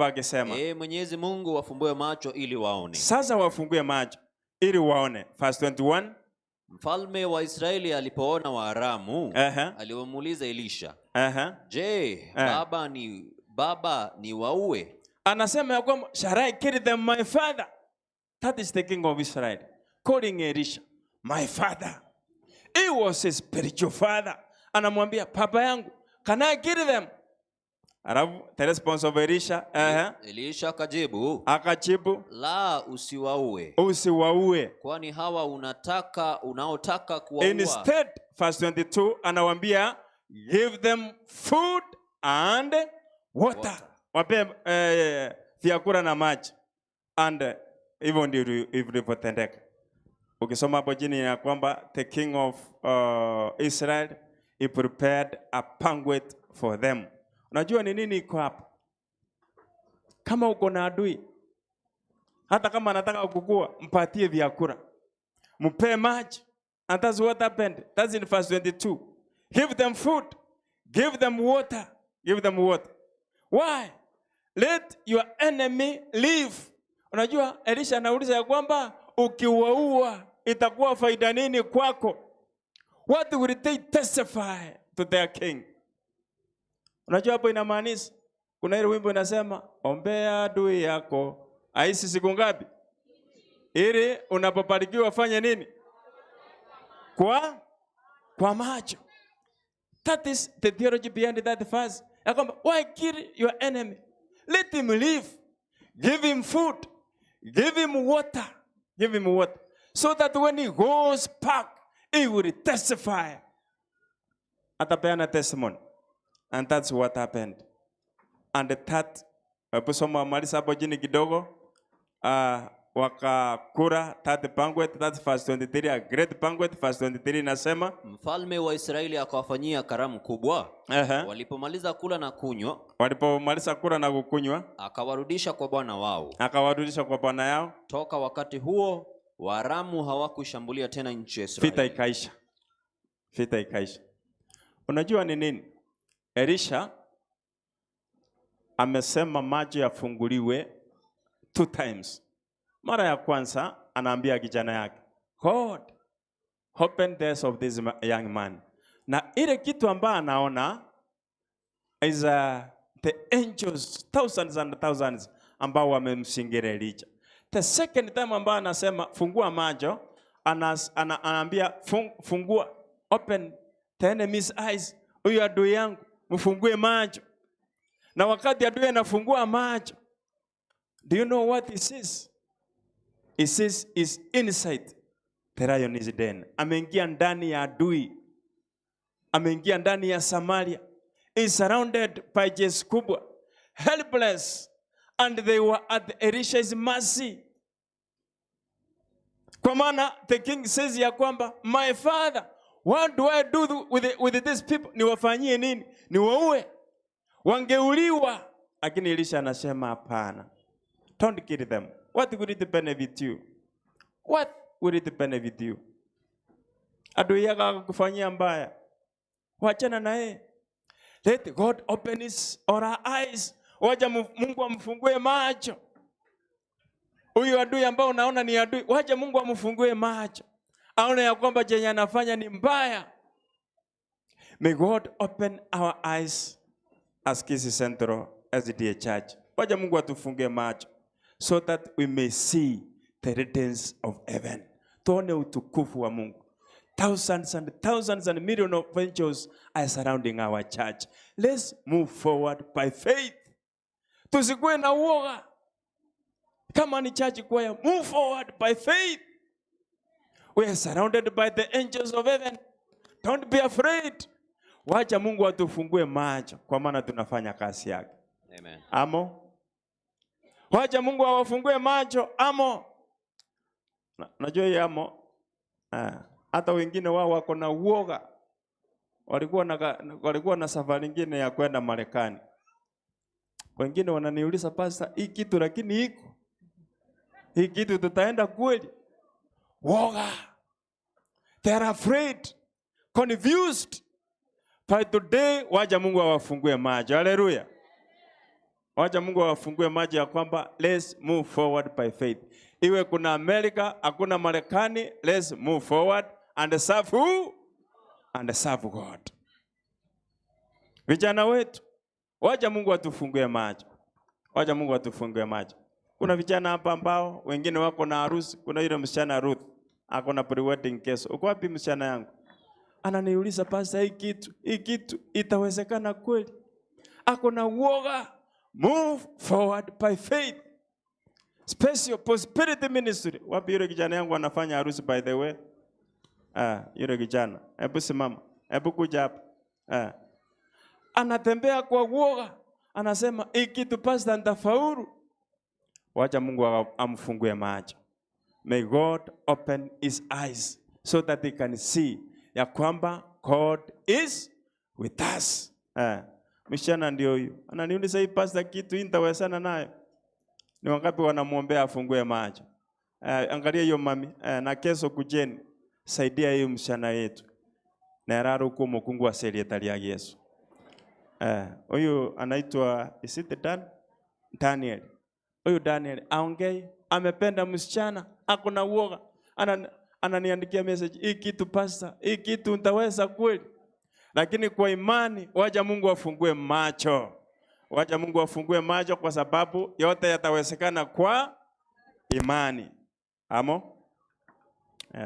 akisema, Mwenyezi Mungu wafumbue macho ili waone. Sasa wafungue macho ili waone. Verse 21. Mfalme wa Israeli alipoona Waaramu, aliwamuuliza Elisha, je, baba ni waue? Anasema ya kwamba, shall I kill them, my father? That is the king of Israel calling Elisha my father. He was a spiritual father. Anamwambia, baba yangu, can I kill them? Alafu the response of Elisha, Elisha akajibu, la, usiwaue. Kwani hawa unaotaka kuwaua. Instead, verse 22, anawambia, give them food and water. Wape vyakula na maji. And hivyo ndio ilivyotendeka. Ukisoma hapo chini ya kwamba the king of Israel, he prepared a banquet for them. Unajua ni nini iko hapa? Kama uko na adui, hata kama anataka kukua, mpatie vyakula, mpe maji. And that's what happened. That's in verse 22. Give them food, give them water, give them water. Why? Let your enemy live. Unajua Elisha anauliza ya kwamba ukiwaua itakuwa faida nini kwako? What will they testify to their king? Unajua hapo inamaanisha, kuna ile wimbo inasema ombea adui yako aishi siku ngapi? Ili unapoparikiwa fanye nini? Kwa macho. That is the theology behind that verse. Ya kwamba why kill your enemy? Let him live. Give him food. Give him water. Give him water. So that when he goes back, he will testify. Atapeana testimony. And that's what happened. And that, kusoma malisa hapo jini kidogo, wakakura that banquet, that's verse 23, a great banquet, verse 23 inasema, mfalme wa Israeli akawafanyia karamu kubwa. Walipomaliza kula na kunywa, akawarudisha kwa bwana wao. Toka wakati huo Waaramu hawakushambulia tena nchi ya Israeli. Vita ikaisha. Unajua ni nini? Elisha amesema maji yafunguliwe 2 times. Mara ya kwanza anaambia kijana yake, God, open the eyes of this young man. Na ile kitu ambayo anaona is the angels, thousands and thousands ambao wamemsingira Elijah. The second time ambayo anasema fungua macho, anaambia fungua, open the enemy's eyes. Huyu adui yangu mfungue macho. Na wakati adui anafungua macho, do you know what he says? He says is inside the lion is den. Ameingia ndani ya adui. Ameingia ndani ya Samaria. Is surrounded by jeshi kubwa, helpless, and they were at Elisha's mercy. Kwa maana the king says ya kwamba, my father, what do I do with these people? Niwafanyie nini? Niwaue? Wangeuliwa. Lakini Elisha anasema hapana. Don't kill them. What will it benefit you? What will it benefit you? Adui yako akakufanyia mbaya, wachana na yeye. Let God open his or her eyes. Wacha Mungu amfungue macho. Huyu adui ambao unaona ni adui, wacha Mungu amfungue macho, aone ya kwamba chenye anafanya ni mbaya. May God open our eyes as Kisii Central SDA Church. Wacha Mungu atufungue macho, so that we may see the returns of heaven. Tuone utukufu wa Mungu. Thousands and thousands and millions of angels are surrounding our church. Let's move forward by faith. Tusikue na uoga. Kama ni church choir, move forward by faith. We are surrounded by the angels of heaven. Don't be afraid. Wacha Mungu atufungue macho, kwa maana tunafanya kazi yake. Amen. Amo. Wacha Mungu awafungue macho. Amo. Najua hii amo. Hata wengine wao wako na uoga. Walikuwa na safari nyingine ya kwenda Marekani. Wengine wananiuliza, pastor, hii kitu lakini iko. Hii kitu tutaenda kweli? Woga. They are afraid, confused. By today, wacha Mungu awafungue macho. Hallelujah. Wacha Mungu awafungue macho ya kwamba let's move forward by faith. Iwe kuna Amerika, hakuna Marekani, let's move forward and serve who? And serve God. Vijana wetu, wacha Mungu atufungue macho. Wacha Mungu atufungue macho. Kuna vijana hapa ambao wengine wako na harusi. Kuna yule msichana Ruth, ako na pre-wedding kesho. Uko wapi msichana yangu? Ananiuliza, pastor, hii kitu itawezekana kweli? Ako na uoga. Move forward by faith. Special prosperity ministry. Wapi yule kijana yangu anafanya harusi by the way? Yule kijana. Hebu simama. Hebu kuja hapa. Anatembea kwa uoga. Anasema, hii kitu pastor nitafaulu. Wacha Mungu amfungue macho. May God open his eyes so that he can see ya kwamba God is with us. Msichana ndio huyu. Ananiuliza hii pastor kitu nitawezana nayo. Ni wangapi wanamuombea afungue macho? Angalia hiyo mami, na kesho kujeni. Saidia hiyo msichana yetu. Na raro kwa Mungu wa serikali ya Yesu. Huyu anaitwa is it Daniel. Huyu Daniel aongei, amependa msichana, akona uoga. Ananiandikia message, hii kitu pastor, hii kitu nitaweza kweli? Lakini kwa imani waja Mungu afungue macho. Waja Mungu afungue macho kwa sababu yote yatawezekana kwa imani. Amo?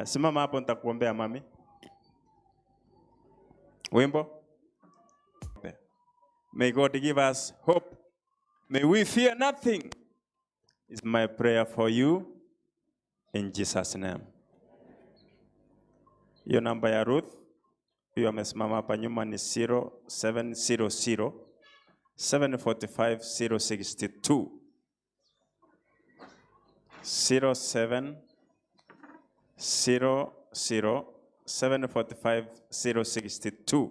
Simama hapo nitakuombea mami. Wimbo. May God give us hope. May we fear nothing. Is my prayer for you in Jesus' name. Hiyo namba ya Ruth, hiyo amesimama hapa nyuma ni 0700 745 062. 0700 745 062.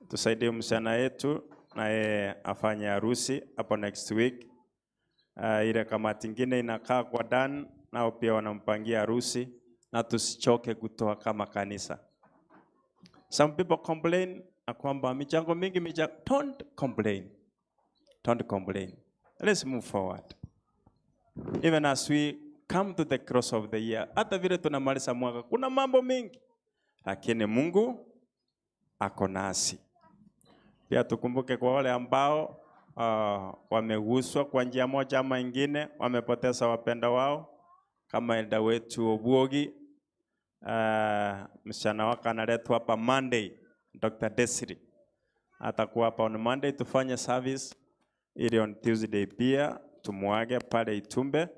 Tusaidie msichana yetu na yeye afanye harusi hapo next week. Ile kamati ingine inakaa kwa Dan, nao pia wanampangia harusi, na tusichoke kutoa kama kanisa. Some people complain kwamba michango mingi don't complain. Don't complain. Let's move forward. Even as we come to the cross of the year, hata vile tunamaliza mwaka, kuna mambo mingi, lakini Mungu ako nasi. Pia tukumbuke kwa wale ambao wameguswa kwa njia moja ama ingine, wamepoteza wapenda wao, kama elda wetu Obuogi, msichana wake analetwa hapa Monday, Dr. Desiri. Atakuwa hapa on Monday tufanye service, ili on Tuesday pia tumuage pale Itumbe.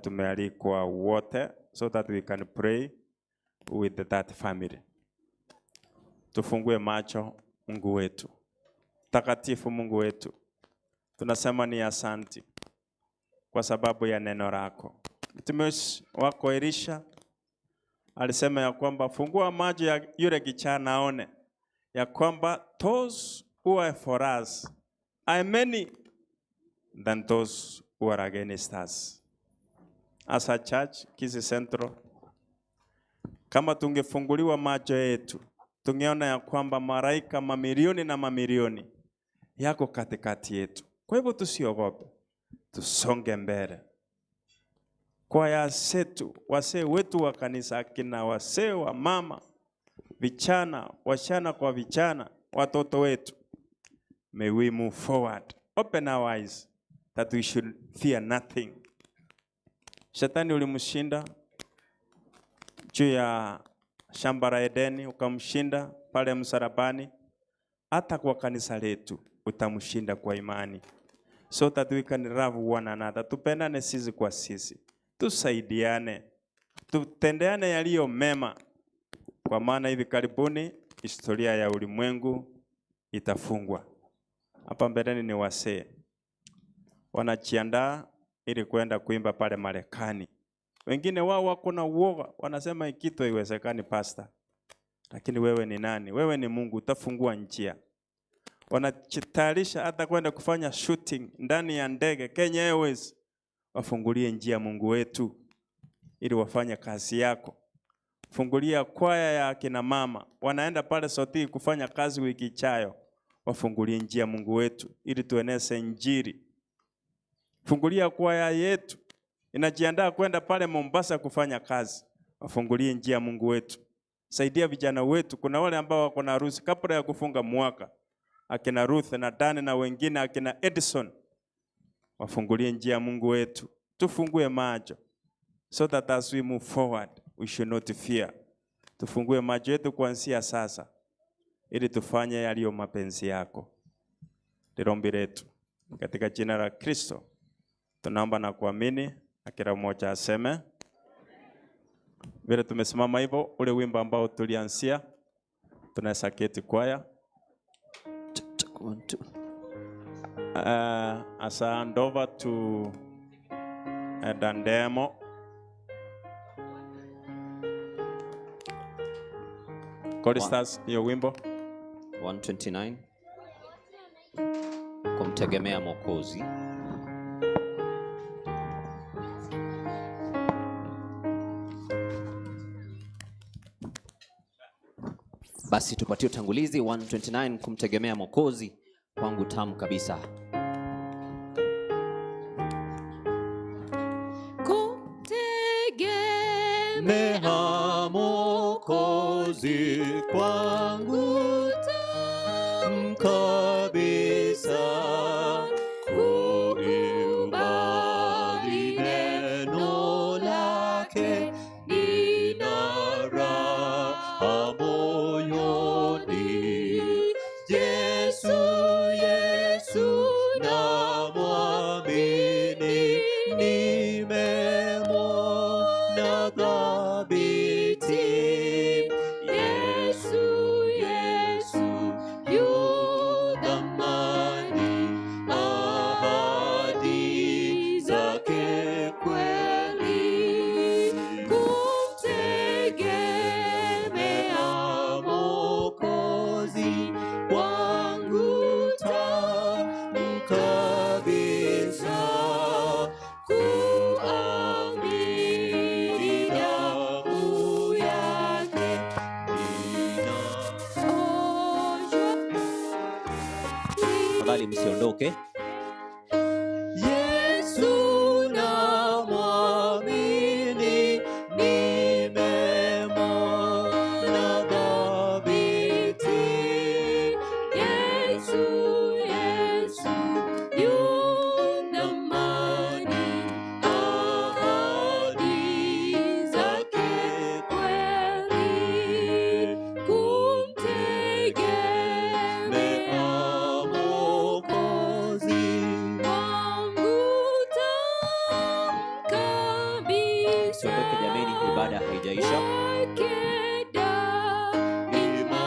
Tumealikwa wote so that we can pray with that family. Tufungue macho Mungu wetu. Takatifu Mungu wetu, tunasema ni asante kwa sababu ya neno lako. Mtumishi wako Elisha alisema ya kwamba fungua macho ya yule kijana aone ya kwamba those who are for us are many than those who are against us. As a church, Kisii Central, kama tungefunguliwa macho yetu, tungeona ya kwamba malaika mamilioni na mamilioni yako katikati yetu. Kwa hivyo tusiogope, tusonge mbele. Kwaya zetu, wasee wetu wa kanisa, akina wasee wa mama, vijana, wasichana kwa vijana, watoto wetu, may we move forward. Open our eyes that we should fear nothing. Shetani ulimshinda juu ya shamba la Edeni, ukamshinda pale msalabani. Hata kwa kanisa letu utamshinda kwa imani, so that we can love one another. Tupendane sisi kwa sisi, tusaidiane, tutendeane yaliyo mema, kwa maana hivi karibuni historia ya ulimwengu itafungwa. Hapa mbeleni ni wasee wanajiandaa ili kwenda kuimba pale Marekani. Wengine wao wako na uoga, wanasema ikitu haiwezekani pastor. Lakini wewe ni nani? Wewe ni Mungu, utafungua njia. Wanajitayarisha hata kwenda kufanya shooting ndani ya ndege Kenya Airways. Wafungulie njia Mungu wetu ili wafanye kazi yako. Fungulia kwaya ya kina mama, wanaenda pale Sotii kufanya kazi wiki ijayo. Wafungulie njia Mungu wetu ili tueneze injili. Fungulia kwaya yetu inajiandaa kwenda pale Mombasa kufanya kazi. Wafungulie njia Mungu wetu. Saidia vijana wetu, kuna wale ambao wako na harusi kabla ya kufunga mwaka. Akina Ruth na Dani na wengine akina Edison. Wafungulie njia Mungu wetu. Tufungue macho, so that as we move forward, we should not fear. Tufungue macho yetu kuanzia sasa, ili tufanye yaliyo mapenzi yako. Ndilo ombi letu katika jina la Kristo. Tunaomba na kuamini, na kila mmoja aseme. Vile tumesimama hivyo, ule wimbo ambao tulianzia, tunaweza keti kwaya. As I hand over to Dandemo. Choristers, your wimbo 129. kumtegemea Mwokozi. Basi tupatie utangulizi 129 kumtegemea Mwokozi, kwangu tamu kabisa. Kumtegemea Mwokozi kwangu tamu kabisa. Kuiubali neno lake nina raha moyoni. Yesu, Yesu namwamini, nimemwona thabiti. Yesu, Yesu yu thamani, ahadi zake kweli. Kumtegemea Mwokozi kwangu tamu kabisa. Kuamini damu yake Tafadhali msiondoke. Yesu namwamini, nimemwona thabiti. Yesu, Yesu yu thamani, ahadi zake kweli. Kumtegemea Mwokozi kwangu tamu kabisa. Msiondoke jameni, ibada haijaisha. Daima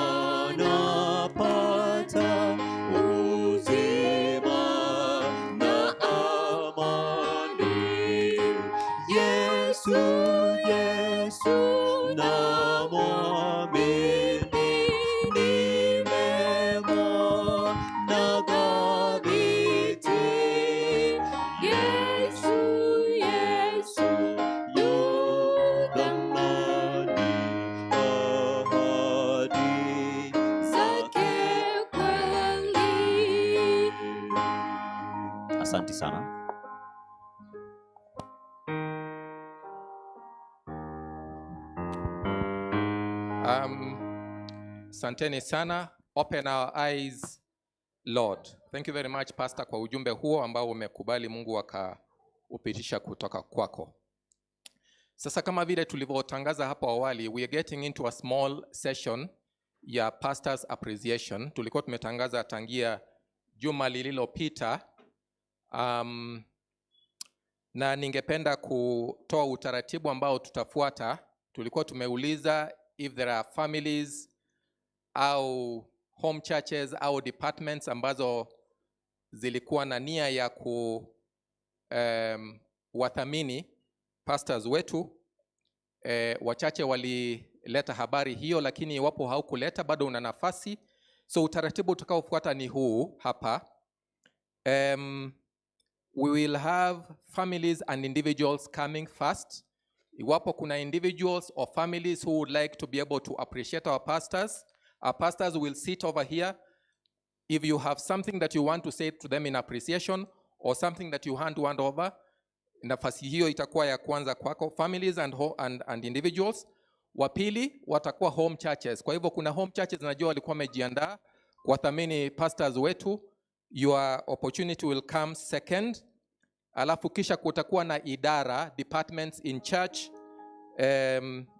napata uzima na amani. Yesu, Yesu namwamini, nimemwona thabiti. Yesu, Yesu yu thamani, ahadi zake kweli. Asante sana. Santeni sana. Open our eyes, Lord. Thank you very much, Pastor, kwa ujumbe huo ambao umekubali Mungu akaupitisha kutoka kwako. Sasa kama vile tulivyotangaza hapo awali, we are getting into a small session ya Pastor's Appreciation. Tulikuwa tumetangaza tangia juma lililopita. Na ningependa kutoa utaratibu ambao tutafuata. Tulikuwa tumeuliza if there are families au home churches au departments ambazo zilikuwa na nia ya wathamini pastors wetu. Wachache walileta habari hiyo, lakini iwapo haukuleta bado una nafasi. So utaratibu utakaofuata ni huu hapa. We will have families and individuals coming first. Iwapo kuna individuals or families who would like to be able to appreciate our pastors will sit over here. If you have something that you want to say to them in appreciation or something that you hand over, nafasi hiyo itakuwa ya kwanza kwako, families and individuals. Wapili watakuwa home churches. Kwa hivyo kuna home churches najua walikuwa wamejiandaa kuwathamini pastors wetu. Your opportunity will come second. Alafu kisha kutakuwa na idara, departments in church.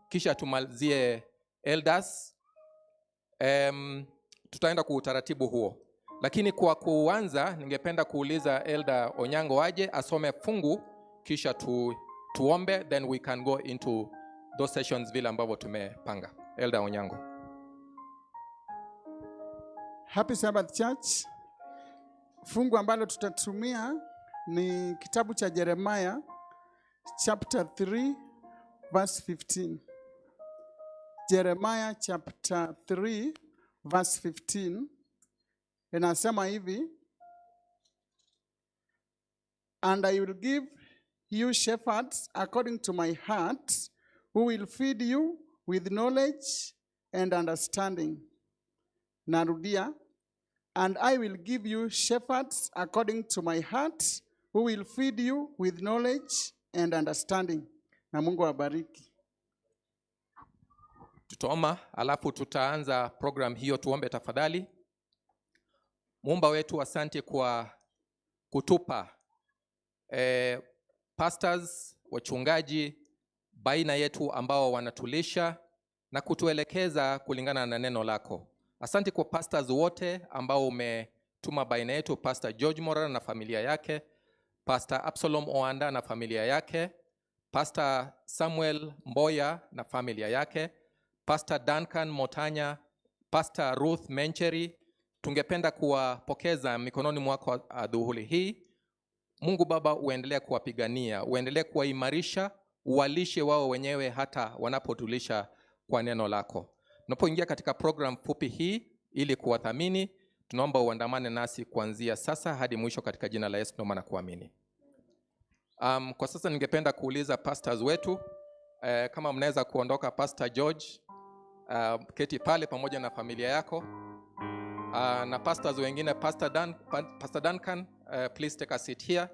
Kisha tumalizie elders. Tutaenda kwa utaratibu huo. Lakini kwa kuanza ningependa kuuliza Elder Onyango aje asome fungu kisha tuombe, then we can go into those sessions vile ambavyo tumepanga. Elder Onyango. Happy Sabbath Church. Fungu ambalo tutatumia ni kitabu cha Jeremiah chapter 3 verse 15. Jeremiah chapter 3 verse 15 inasema hivi: And I will give you shepherds according to my heart, who will feed you with knowledge and understanding. Narudia. And I will give you shepherds according to my heart, who will feed you with knowledge and understanding. Na Mungu awabariki. Tutaomba alafu tutaanza program hiyo. Tuombe tafadhali. Muumba wetu, asante kwa kutupa pastors, wachungaji baina yetu ambao wanatulisha na kutuelekeza kulingana na neno lako. Asante kwa pastors wote ambao umetuma baina yetu, Pastor George Morara na familia yake, Pastor Absalom Oanda na familia yake, Pastor Samuel Mboya na familia yake, Pastor Duncan Motanya, Pastor Ruth Mencheri. Tungependa kuwapokeza mikononi mwako adhuhuri hii. Mungu Baba, uendelee kuwapigania, uendelee kuwaimarisha, uwalishe wao wenyewe hata wanapotulisha kwa neno lako. Tunapoingia katika program fupi hii ili kuwathamini, tunaomba uandamane nasi kuanzia sasa hadi mwisho katika jina la Yesu tunaomba na kuamini. Kwa sasa ningependa kuuliza pastors wetu kama mnaweza kuondoka. Pastor George, keti pale pamoja na familia yako. Na pastors wengine, Pastor Duncan, please take a seat here.